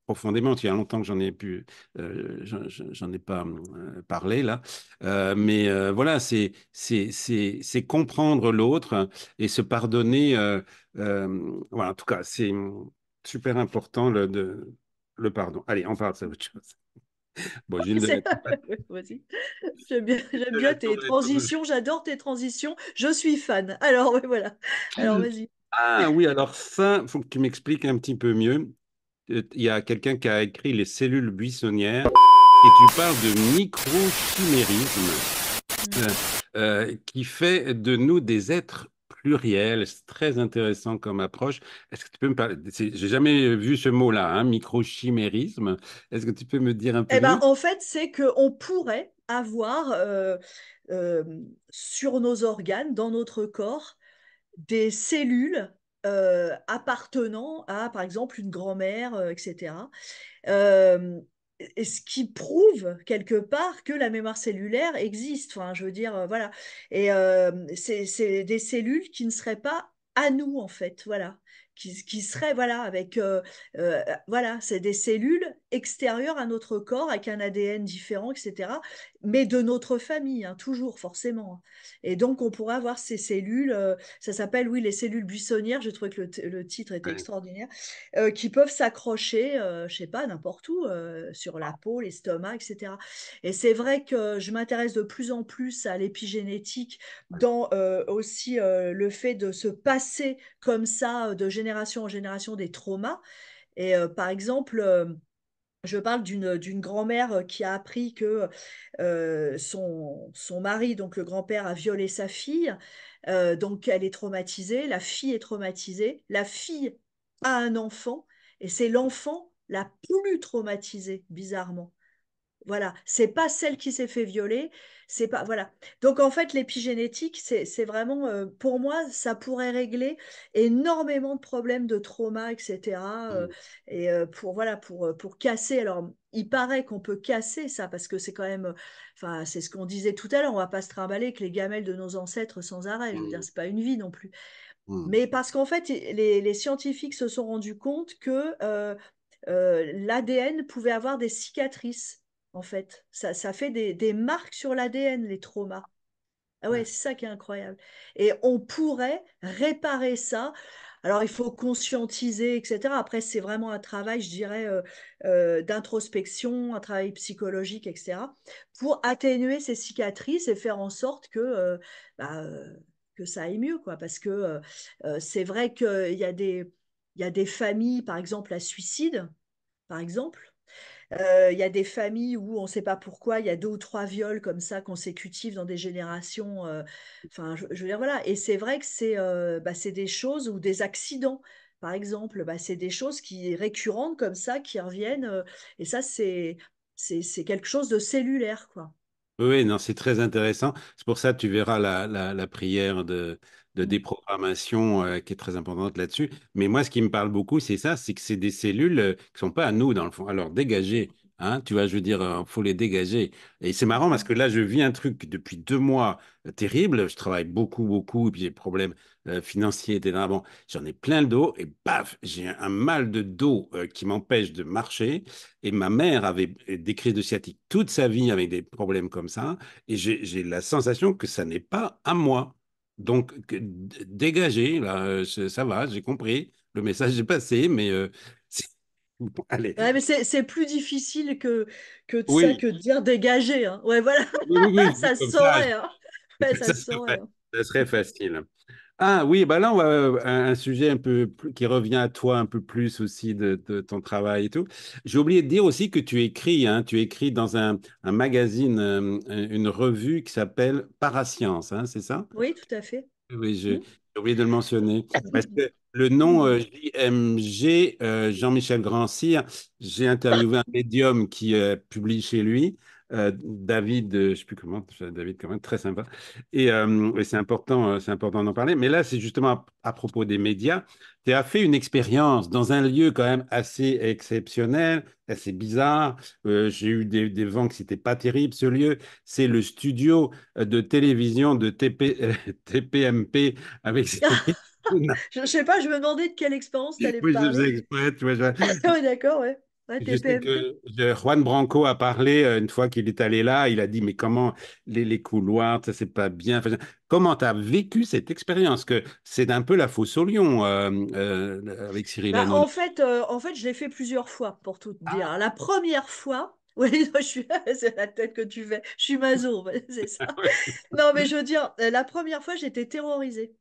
profondément. Il y a longtemps que j'en ai pu, j'en ai pas parlé là. Mais voilà, c'est comprendre l'autre et se pardonner. Voilà, en tout cas, c'est super important le pardon. Allez, on parle de ça autre chose. Bon, Gilles de C'est- la Vas-y. J'aime de la bien tour tes de l'étoile. transitions. J'adore tes transitions. Je suis fan. Alors, ouais, voilà. Alors, vas-y. Ah oui, alors ça, il faut que tu m'expliques un petit peu mieux. Il y a quelqu'un qui a écrit Les cellules buissonnières et tu parles de microchimérisme Mhm. qui fait de nous des êtres pluriels. C'est très intéressant comme approche. Est-ce que tu peux me parler? J'ai jamais vu ce mot-là, hein, microchimérisme. Est-ce que tu peux me dire un peu Eh ben, mieux? en fait, c'est qu'on pourrait avoir euh, sur nos organes, dans notre corps, des cellules appartenant à, par exemple, une grand-mère, etc. Euh, et ce qui prouve quelque part que la mémoire cellulaire existe. Enfin, je veux dire, voilà. Et c'est des cellules qui ne seraient pas à nous, en fait. Voilà. Qui seraient, voilà, avec. Voilà, c'est des cellules extérieures à notre corps, avec un ADN différent, etc. Mais de notre famille, hein, toujours, forcément. Et donc, on pourrait avoir ces cellules. Ça s'appelle, oui, les cellules buissonnières. J'ai trouvé que le titre était Ouais. extraordinaire qui peuvent s'accrocher, je sais pas, n'importe où, sur la peau, l'estomac, etc. Et c'est vrai que je m'intéresse de plus en plus à l'épigénétique dans aussi le fait de se passer comme ça de génération en génération des traumas. Et par exemple, je parle d'une grand-mère qui a appris que son mari, donc le grand-père, a violé sa fille. Donc elle est traumatisée, la fille est traumatisée, la fille a un enfant et c'est l'enfant la plus traumatisée, bizarrement. Voilà, c'est pas celle qui s'est fait violer, c'est pas voilà. Donc en fait, l'épigénétique, c'est vraiment pour moi, ça pourrait régler énormément de problèmes de trauma, etc. Mm, Et pour voilà, pour casser. Alors, il paraît qu'on peut casser ça parce que c'est quand même, enfin, c'est ce qu'on disait tout à l'heure. On va pas se trimballer avec les gamelles de nos ancêtres sans arrêt. Je veux dire, mm, c'est pas une vie non plus. mm, Mais parce qu'en fait, les scientifiques se sont rendus compte que l'ADN pouvait avoir des cicatrices, en fait. Ça fait des marques sur l'ADN, les traumas. Ah ouais, ouais. c'est ça qui est incroyable. Et on pourrait réparer ça. Alors, il faut conscientiser, etc. Après, c'est vraiment un travail, je dirais, d'introspection, un travail psychologique, etc., pour atténuer ces cicatrices et faire en sorte bah, que ça aille mieux, quoi. Parce que c'est vrai il y a des familles, par exemple, à suicide, par exemple. Il y a des familles où on ne sait pas pourquoi, il y a deux ou trois viols comme ça consécutifs dans des générations. Enfin, je veux dire, voilà. Et c'est vrai que c'est des choses ou des accidents, par exemple, bah, c'est des choses qui récurrentes comme ça, qui reviennent. Et ça, c'est quelque chose de cellulaire, quoi. Oui, non, c'est très intéressant. C'est pour ça que tu verras la prière de Mm. déprogrammation qui est très importante là-dessus. Mais moi, ce qui me parle beaucoup, c'est ça, c'est que c'est des cellules qui sont pas à nous, dans le fond. Alors, dégager, hein, tu vois, je veux dire, faut les dégager. Et c'est marrant parce que là, je vis un truc depuis 2 mois terrible. Je travaille beaucoup, beaucoup, et puis j'ai des problèmes financiers, etc. Bon, j'en ai plein le dos, et paf, j'ai un mal de dos qui m'empêche de marcher. Et ma mère avait des crises de sciatique toute sa vie avec des problèmes comme ça. Et j'ai la sensation que ça n'est pas à moi. Donc, dégager, là, ça va, j'ai compris. Le message est passé, mais Bon, allez. Ouais, mais c'est plus difficile que de ça, Oui, que de dire dégager, hein. Ouais, voilà, oui, oui, oui, ça se comme ça, saurait, hein. Ouais, ça ça se saurait, hein. serait facile. Ah oui, bah là, on va un sujet un peu qui revient à toi un peu plus aussi de ton travail et tout. J'ai oublié de dire aussi que tu écris, hein, tu écris dans un magazine, une revue qui s'appelle Parascience, hein, c'est ça? Oui, tout à fait. Oui, Hmm. j'ai oublié de le mentionner. Parce que le nom JMG, Jean-Michel Grand-Cyr, j'ai interviewé un médium qui publie chez lui, David, je ne sais plus comment, David quand même, très sympa. Et c'est important d'en parler. Mais là, c'est justement à propos des médias. Tu as fait une expérience dans un lieu quand même assez exceptionnel, assez bizarre. J'ai eu des vents que c'était pas terrible, ce lieu. C'est le studio de télévision de TPMP avec Cyril Hanouna. Je sais pas, je me demandais de quelle expérience tu allais me Oui, je faisais parler. exprès, tu vois. Oui, d'accord, ouais. Ouais, Je sais TPMP. que Juan Branco a parlé une fois qu'il est allé là, il a dit, mais comment les couloirs, ça c'est pas bien. Enfin, comment tu as vécu cette expérience? Que c'est un peu la fosse au lion avec Cyril Bah, Hanouna. en fait, je l'ai fait plusieurs fois, pour tout te dire. Ah, La première fois, oui, c'est la tête que tu fais. Je suis maso, c'est ça. ouais. Non, mais je veux dire, la première fois, j'étais terrorisée.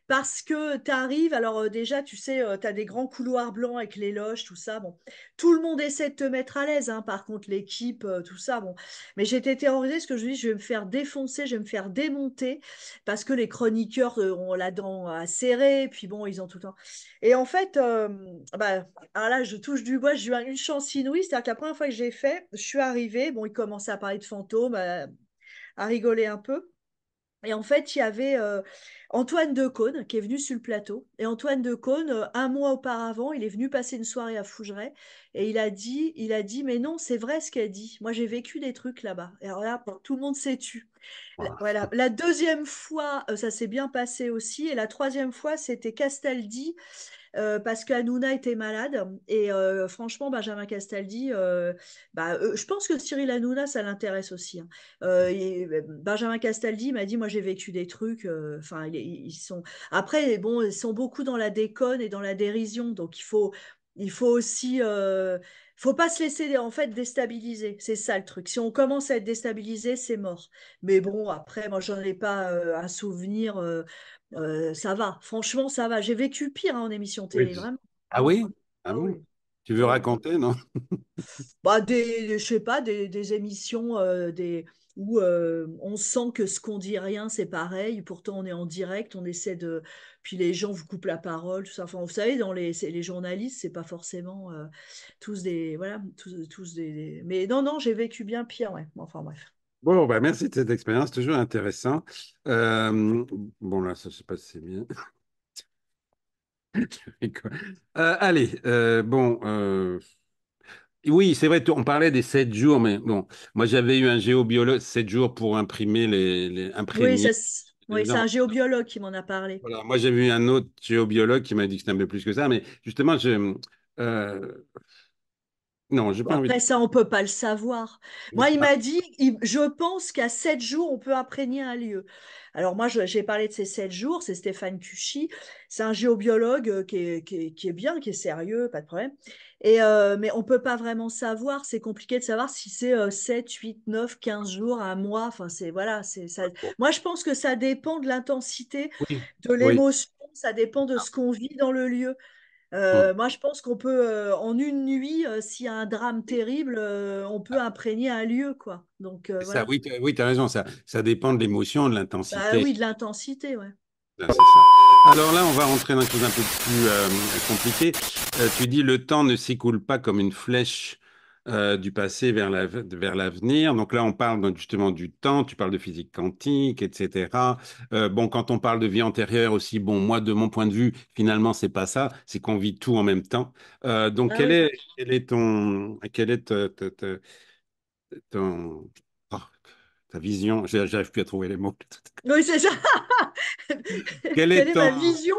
Parce que tu arrives, alors déjà, tu sais, tu as des grands couloirs blancs avec les loges, tout ça. Bon, tout le monde essaie de te mettre à l'aise, hein, par contre, l'équipe, tout ça. Bon, mais j'étais terrorisée parce que je me dis, je vais me faire défoncer, je vais me faire démonter, parce que les chroniqueurs ont la dent acérée, puis bon, ils ont tout le temps. Et en fait, bah, alors là, je touche du bois, j'ai eu une chance inouïe, c'est-à-dire que la première fois que j'ai fait, je suis arrivée, bon, ils commençaient à parler de fantômes, à rigoler un peu. Et en fait, il y avait Antoine Decaune qui est venu sur le plateau. Et Antoine Decaune, un mois auparavant, il est venu passer une soirée à Fougeray et il a dit, mais non, c'est vrai ce qu'elle dit. Moi, j'ai vécu des trucs là-bas. Et alors là, bon, tout le monde s'est tu. Voilà. La deuxième fois, ça s'est bien passé aussi. Et la troisième fois, c'était Castaldi parce qu'Hanouna était malade. Et franchement, Benjamin Castaldi, je pense que Cyril Hanouna, ça l'intéresse aussi, hein. Benjamin Castaldi m'a dit, moi j'ai vécu des trucs. Enfin, ils sont. Après, bon, ils sont beaucoup dans la déconne et dans la dérision. Donc il faut aussi. Faut pas se laisser en fait déstabiliser. C'est ça le truc. Si on commence à être déstabilisé, c'est mort. Mais bon, après, moi j'en ai pas un souvenir. Ça va, franchement, ça va. J'ai vécu pire, hein, en émission télé, Oui. vraiment. Ah Vraiment. oui? Ah Ah bon? oui. Tu veux Ah oui. raconter, non? Bah, je sais pas, des émissions où on sent que ce qu'on dit rien, c'est pareil. Pourtant, on est en direct, on essaie de. Puis les gens vous coupent la parole, tout ça. Enfin, vous savez, les journalistes, c'est pas forcément tous des. Voilà, tous Mais non, non, j'ai vécu bien pire, ouais. Enfin, bref. Bon, bah, merci de cette expérience, toujours intéressant. Euh, bon, là, ça, je sais pas si c'est bien. Allez, bon, oui, c'est vrai, on parlait des 7 jours, mais bon, moi j'avais eu un géobiologue, 7 jours pour imprimer Oui, imprégner les oui, c'est gens. un géobiologue qui m'en a parlé. Voilà, moi j'avais eu un autre géobiologue qui m'a dit que c'était un peu plus que ça, mais justement, euh, non, j'ai Bon, pas envie de. après, ça, on peut pas le savoir. Moi, il m'a dit, je pense qu'à 7 jours, on peut imprégner un lieu. Alors moi, j'ai parlé de ces 7 jours, c'est Stéphane Cuchy, c'est un géobiologue qui est bien, qui est sérieux, pas de problème. Mais on peut pas vraiment savoir, c'est compliqué de savoir si c'est 7, 8, 9, 15 jours, un mois, enfin c'est voilà, c'est ça. Bon, Moi, je pense que ça dépend de l'intensité, oui, de oui. l'émotion, ça dépend de ce qu'on vit dans le lieu. Hmm. Moi, je pense qu'on peut, en une nuit, s'il y a un drame terrible, on peut imprégner un lieu, quoi. Donc, C'est ça, voilà. oui, oui, tu as raison, ça dépend de l'émotion, de Bah l'intensité. oui, de l'intensité, ouais. Là, c'est ça. Alors là, on va rentrer dans quelque chose un peu plus compliqué. Tu dis le temps ne s'écoule pas comme une flèche du passé vers l'avenir. Donc là, on parle donc justement du temps, tu parles de physique quantique, etc. Bon, quand on parle de vie antérieure aussi, bon, moi, de mon point de vue, finalement, c'est pas ça, c'est qu'on vit tout en même temps. Donc, Ah oui. quelle est ton- oh, ta vision? J'arrive plus à trouver les mots. Oui, c'est ça. Quel Quelle est est ton, ma vision?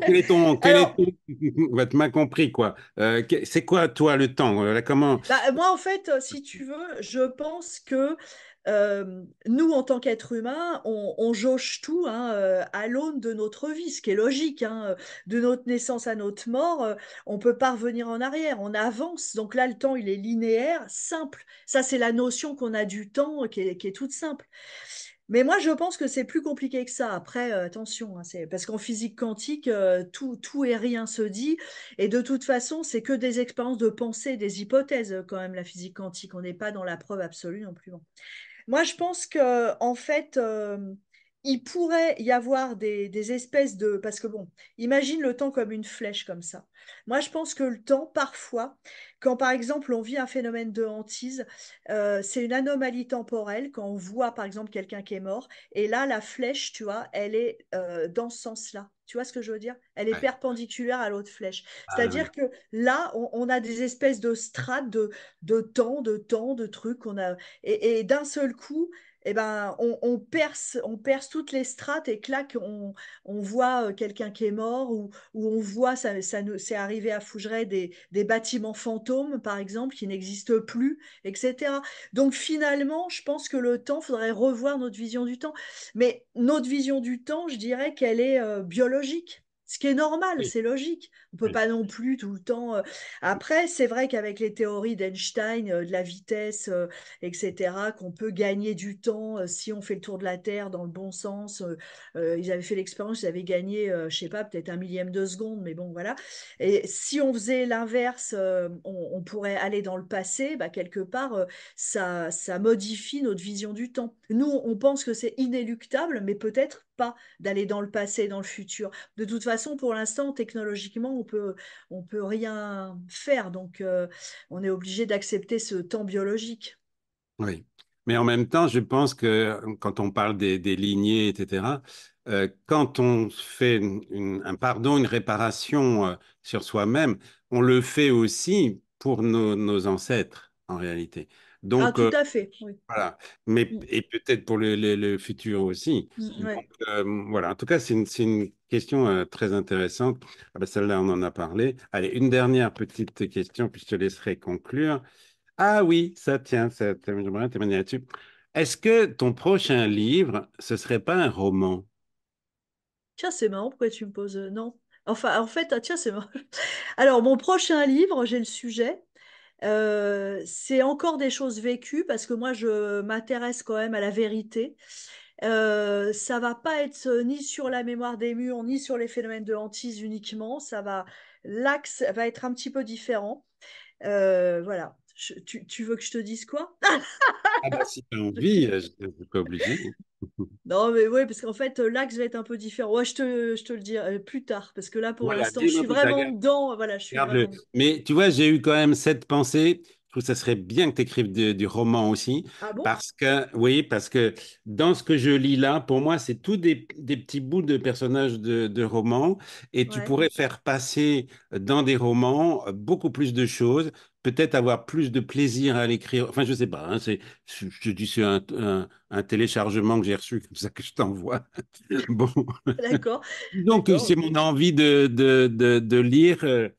quel est Alors, ton, bah, tu m'as compris quoi. C'est quoi toi le temps? Comment? bah, moi, en fait, si tu veux, je pense que nous, en tant qu'êtres humains, on jauge tout, hein, à l'aune de notre vie, ce qui est logique, hein, de notre naissance à notre mort, on peut pas revenir en arrière, on avance. Donc là, le temps, il est linéaire, simple. Ça, c'est la notion qu'on a du temps qui est toute simple. Mais moi, je pense que c'est plus compliqué que ça. Après, attention, hein, c'est parce qu'en physique quantique, tout et rien se dit. Et de toute façon, c'est que des expériences de pensée, des hypothèses, quand même, la physique quantique. On n'est pas dans la preuve absolue non plus. Bon. Moi, je pense que en fait, il pourrait y avoir des espèces de... Parce que bon, imagine le temps comme une flèche comme ça. Moi, je pense que le temps, parfois, quand par exemple on vit un phénomène de hantise, c'est une anomalie temporelle, quand on voit par exemple quelqu'un qui est mort, et là, la flèche, tu vois, elle est dans ce sens-là. Tu vois ce que je veux dire? Elle est Ouais. perpendiculaire à l'autre flèche. Ah, oui. C'est-à-dire que là, on a des espèces de strates de temps, de trucs qu'on a et d'un seul coup, eh ben, on perce toutes les strates et clac, on voit quelqu'un qui est mort ou on voit, c'est arrivé à Fougeray, des bâtiments fantômes, par exemple, qui n'existent plus, etc. Donc finalement, je pense que le temps, faudrait revoir notre vision du temps. Mais notre vision du temps, je dirais qu'elle est biologique. Ce qui est normal, Oui, c'est logique. On peut oui, pas non plus tout le temps. Après, c'est vrai qu'avec les théories d'Einstein, de la vitesse, etc., qu'on peut gagner du temps si on fait le tour de la Terre dans le bon sens. Ils avaient fait l'expérience, ils avaient gagné, je sais pas, peut-être un millième de seconde, mais bon, voilà. Et si on faisait l'inverse, on pourrait aller dans le passé, bah, quelque part, ça modifie notre vision du temps. Nous, on pense que c'est inéluctable, mais peut-être pas d'aller dans le passé, dans le futur. De toute façon, pour l'instant, technologiquement, on peut rien faire. Donc, on est obligé d'accepter ce temps biologique. oui. Mais en même temps, je pense que quand on parle des lignées, etc., quand on fait un pardon, une réparation sur soi-même, on le fait aussi pour nos ancêtres, en réalité. Ah, Donc, tout à fait, oui. voilà. Mais, Mm, et peut-être pour le futur aussi. ouais. Donc, voilà. En tout cas, c'est une question très intéressante. Ah ben, celle-là, on en a parlé. Allez, une dernière petite question, puis je te laisserai conclure. Ah oui, ça tient, j'aimerais terminer là-dessus. Est-ce que ton prochain livre, ce serait pas un roman? Tiens, c'est marrant, pourquoi tu me poses... non. Enfin, en fait, ah, tiens, c'est marrant. Alors, mon prochain livre, j'ai le sujet. C'est encore des choses vécues parce que moi, je m'intéresse quand même à la vérité. Ça va pas être ni sur la mémoire des murs, ni sur les phénomènes de hantise uniquement. L'axe va être un petit peu différent. Voilà. Tu veux que je te dise quoi? Ah bah si tu as envie, je ne suis pas obligé. Non, mais oui, parce qu'en fait, l'axe va être un peu différent. Ouais, je te le dirai plus tard, parce que là, pour Voilà, l'instant, je dis-moi, suis puis je vraiment regarde. dedans. Voilà, je suis Regarde-le. vraiment. Mais tu vois, j'ai eu quand même cette pensée. Je trouve que ça serait bien que tu écrives du roman aussi. Ah bon? Parce que, oui, parce que dans ce que je lis là, pour moi, c'est tout des petits bouts de personnages de romans. Et tu Ouais. pourrais faire passer dans des romans beaucoup plus de choses. Peut-être avoir plus de plaisir à l'écrire. Enfin, je sais pas. Hein, je te dis, c'est un téléchargement que j'ai reçu, comme ça que je t'envoie. Bon. D'accord. Donc, D'accord, c'est ok. mon envie de lire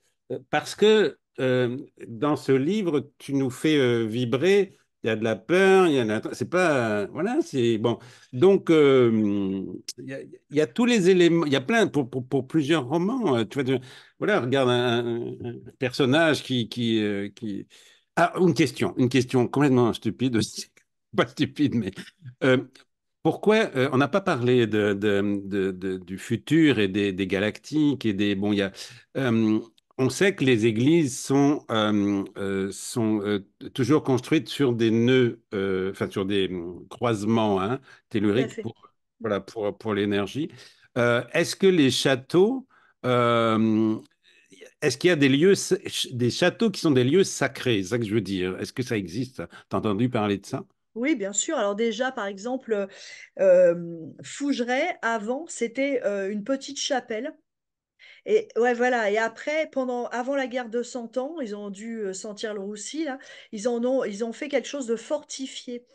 parce que dans ce livre, tu nous fais vibrer. Il y a de la peur, il y a de la... C'est pas... voilà, c'est... Bon. Donc, il y a tous les éléments. Il y a plein, pour plusieurs romans. Tu vois, voilà, regarde un personnage qui... Ah, une question complètement stupide aussi. Pas stupide, mais... euh, pourquoi on n'a pas parlé du futur et des galactiques et des bon il y a euh, on sait que les églises sont toujours construites sur des nœuds enfin sur des croisements hein, Tout à telluriques fait. pour voilà pour l'énergie. Est-ce que les châteaux euh, est-ce qu'il y a des châteaux qui sont des lieux sacrés? C'est ça que je veux dire. Est-ce que ça existe? T'as entendu parler de ça? Oui, bien sûr. Alors déjà, par exemple, Fougeray, avant, c'était une petite chapelle. Et ouais, voilà. Et après, avant la guerre de Cent Ans, ils ont dû sentir le roussi, là. Ils ont fait quelque chose de fortifié.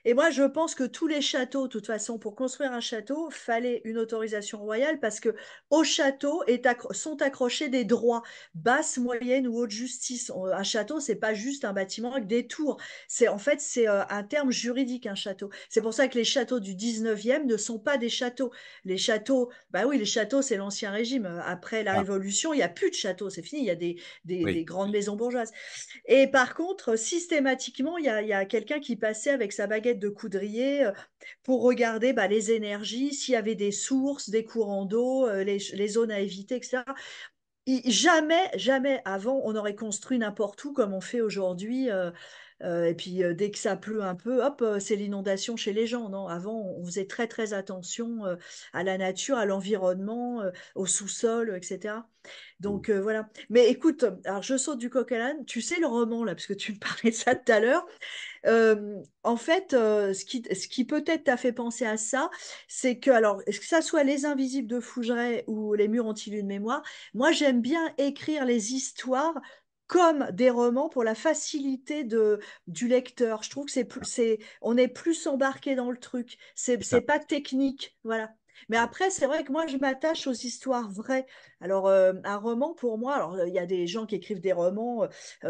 Et moi, je pense que tous les châteaux, de toute façon, pour construire un château, fallait une autorisation royale parce que au château sont accrochés des droits, basse, moyenne ou haute justice. Un château, c'est pas juste un bâtiment avec des tours. C'est un terme juridique, un château. C'est pour ça que les châteaux du 19e ne sont pas des châteaux. Les châteaux, bah oui, les châteaux, c'est l'Ancien Régime. Après la Ah, Révolution, il n'y a plus de châteaux, c'est fini. Il y a des oui. grandes maisons bourgeoises. Et par contre, systématiquement, il y a quelqu'un qui passait avec sa baguette de coudrier pour regarder bah, les énergies, s'il y avait des sources, des courants d'eau, les zones à éviter, etc. Jamais, jamais avant, on aurait construit n'importe où comme on fait aujourd'hui. Et puis, dès que ça pleut un peu, hop, c'est l'inondation chez les gens. Non, avant, on faisait très, très attention à la nature, à l'environnement, au sous-sol, etc. Mm. Donc voilà. Mais écoute, alors je saute du coq à l'âne. Tu sais le roman là, parce que tu me parlais de ça tout à l'heure. En fait, ce qui peut-être t'a fait penser à ça, c'est que, alors, est-ce que ça soit Les Invisibles de Fougeray ou Les Murs ont-ils une mémoire, moi j'aime bien écrire les histoires comme des romans pour la facilité du lecteur. Je trouve que on est plus embarqué dans le truc. C'est, C'est c'est ça. pas technique, voilà. Mais après, c'est vrai que moi, je m'attache aux histoires vraies. Alors, un roman, pour moi, alors, il y a des gens qui écrivent des romans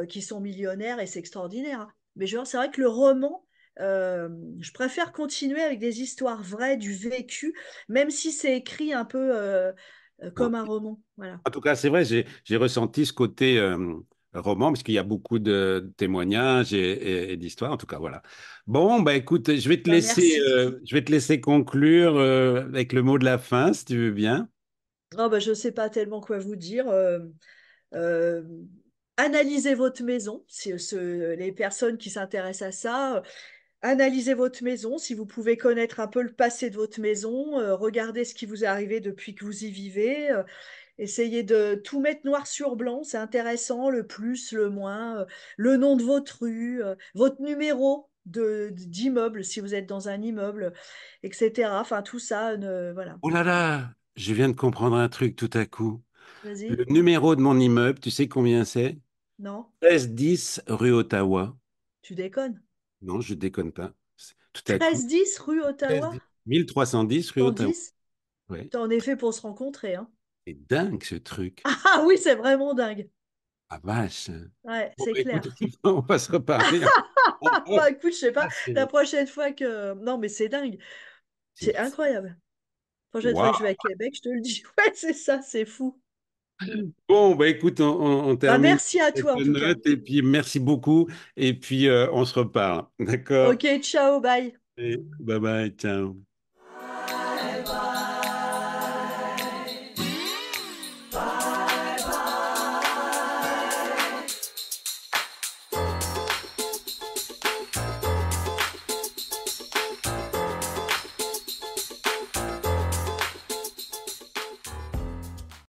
qui sont millionnaires et c'est extraordinaire, hein. Mais c'est vrai que le roman, euh, je préfère continuer avec des histoires vraies, du vécu, même si c'est écrit un peu Non. comme un roman. Voilà. En tout cas, c'est vrai, j'ai ressenti ce côté roman, parce qu'il y a beaucoup de témoignages et d'histoires. En tout cas, voilà. Bon, bah écoute, Bah, merci. je vais te laisser conclure avec le mot de la fin, si tu veux bien. Oh, bah, je ne sais pas tellement quoi vous dire. Euh, Analysez votre maison, si, les personnes qui s'intéressent à ça. Analysez votre maison, si vous pouvez connaître un peu le passé de votre maison, regardez ce qui vous est arrivé depuis que vous y vivez, essayez de tout mettre noir sur blanc, c'est intéressant, le plus, le moins, le nom de votre rue, votre numéro d'immeuble, si vous êtes dans un immeuble, etc. Enfin, tout ça, voilà. Oh là là, je viens de comprendre un truc tout à coup. Le Vas-y. numéro de mon immeuble, tu sais combien c'est? Non, 1310 rue Ottawa. tu déconnes. Non, je déconne pas. Tout à coup, 13-10 rue Ottawa? 1310 1310 rue Ottawa. 110? Ouais. En effet pour se rencontrer, hein. C'est dingue ce truc. Ah oui, c'est vraiment dingue. Ah vache. Ouais, Bon, c'est bah, écoute, clair. on va se reparler. Bah écoute, je sais pas, Ah, c'est la prochaine fois que... Non, mais c'est dingue. c'est C'est fou. incroyable. Prochaine fois que je vais Waouh. à Québec, je te le dis. Ouais, c'est ça, c'est fou. Bon, bah écoute, on Bah termine merci à cette toi en tout cas. note et puis merci beaucoup et puis on se reparle. D'accord? Ok, ciao, bye. Et bye bye, ciao.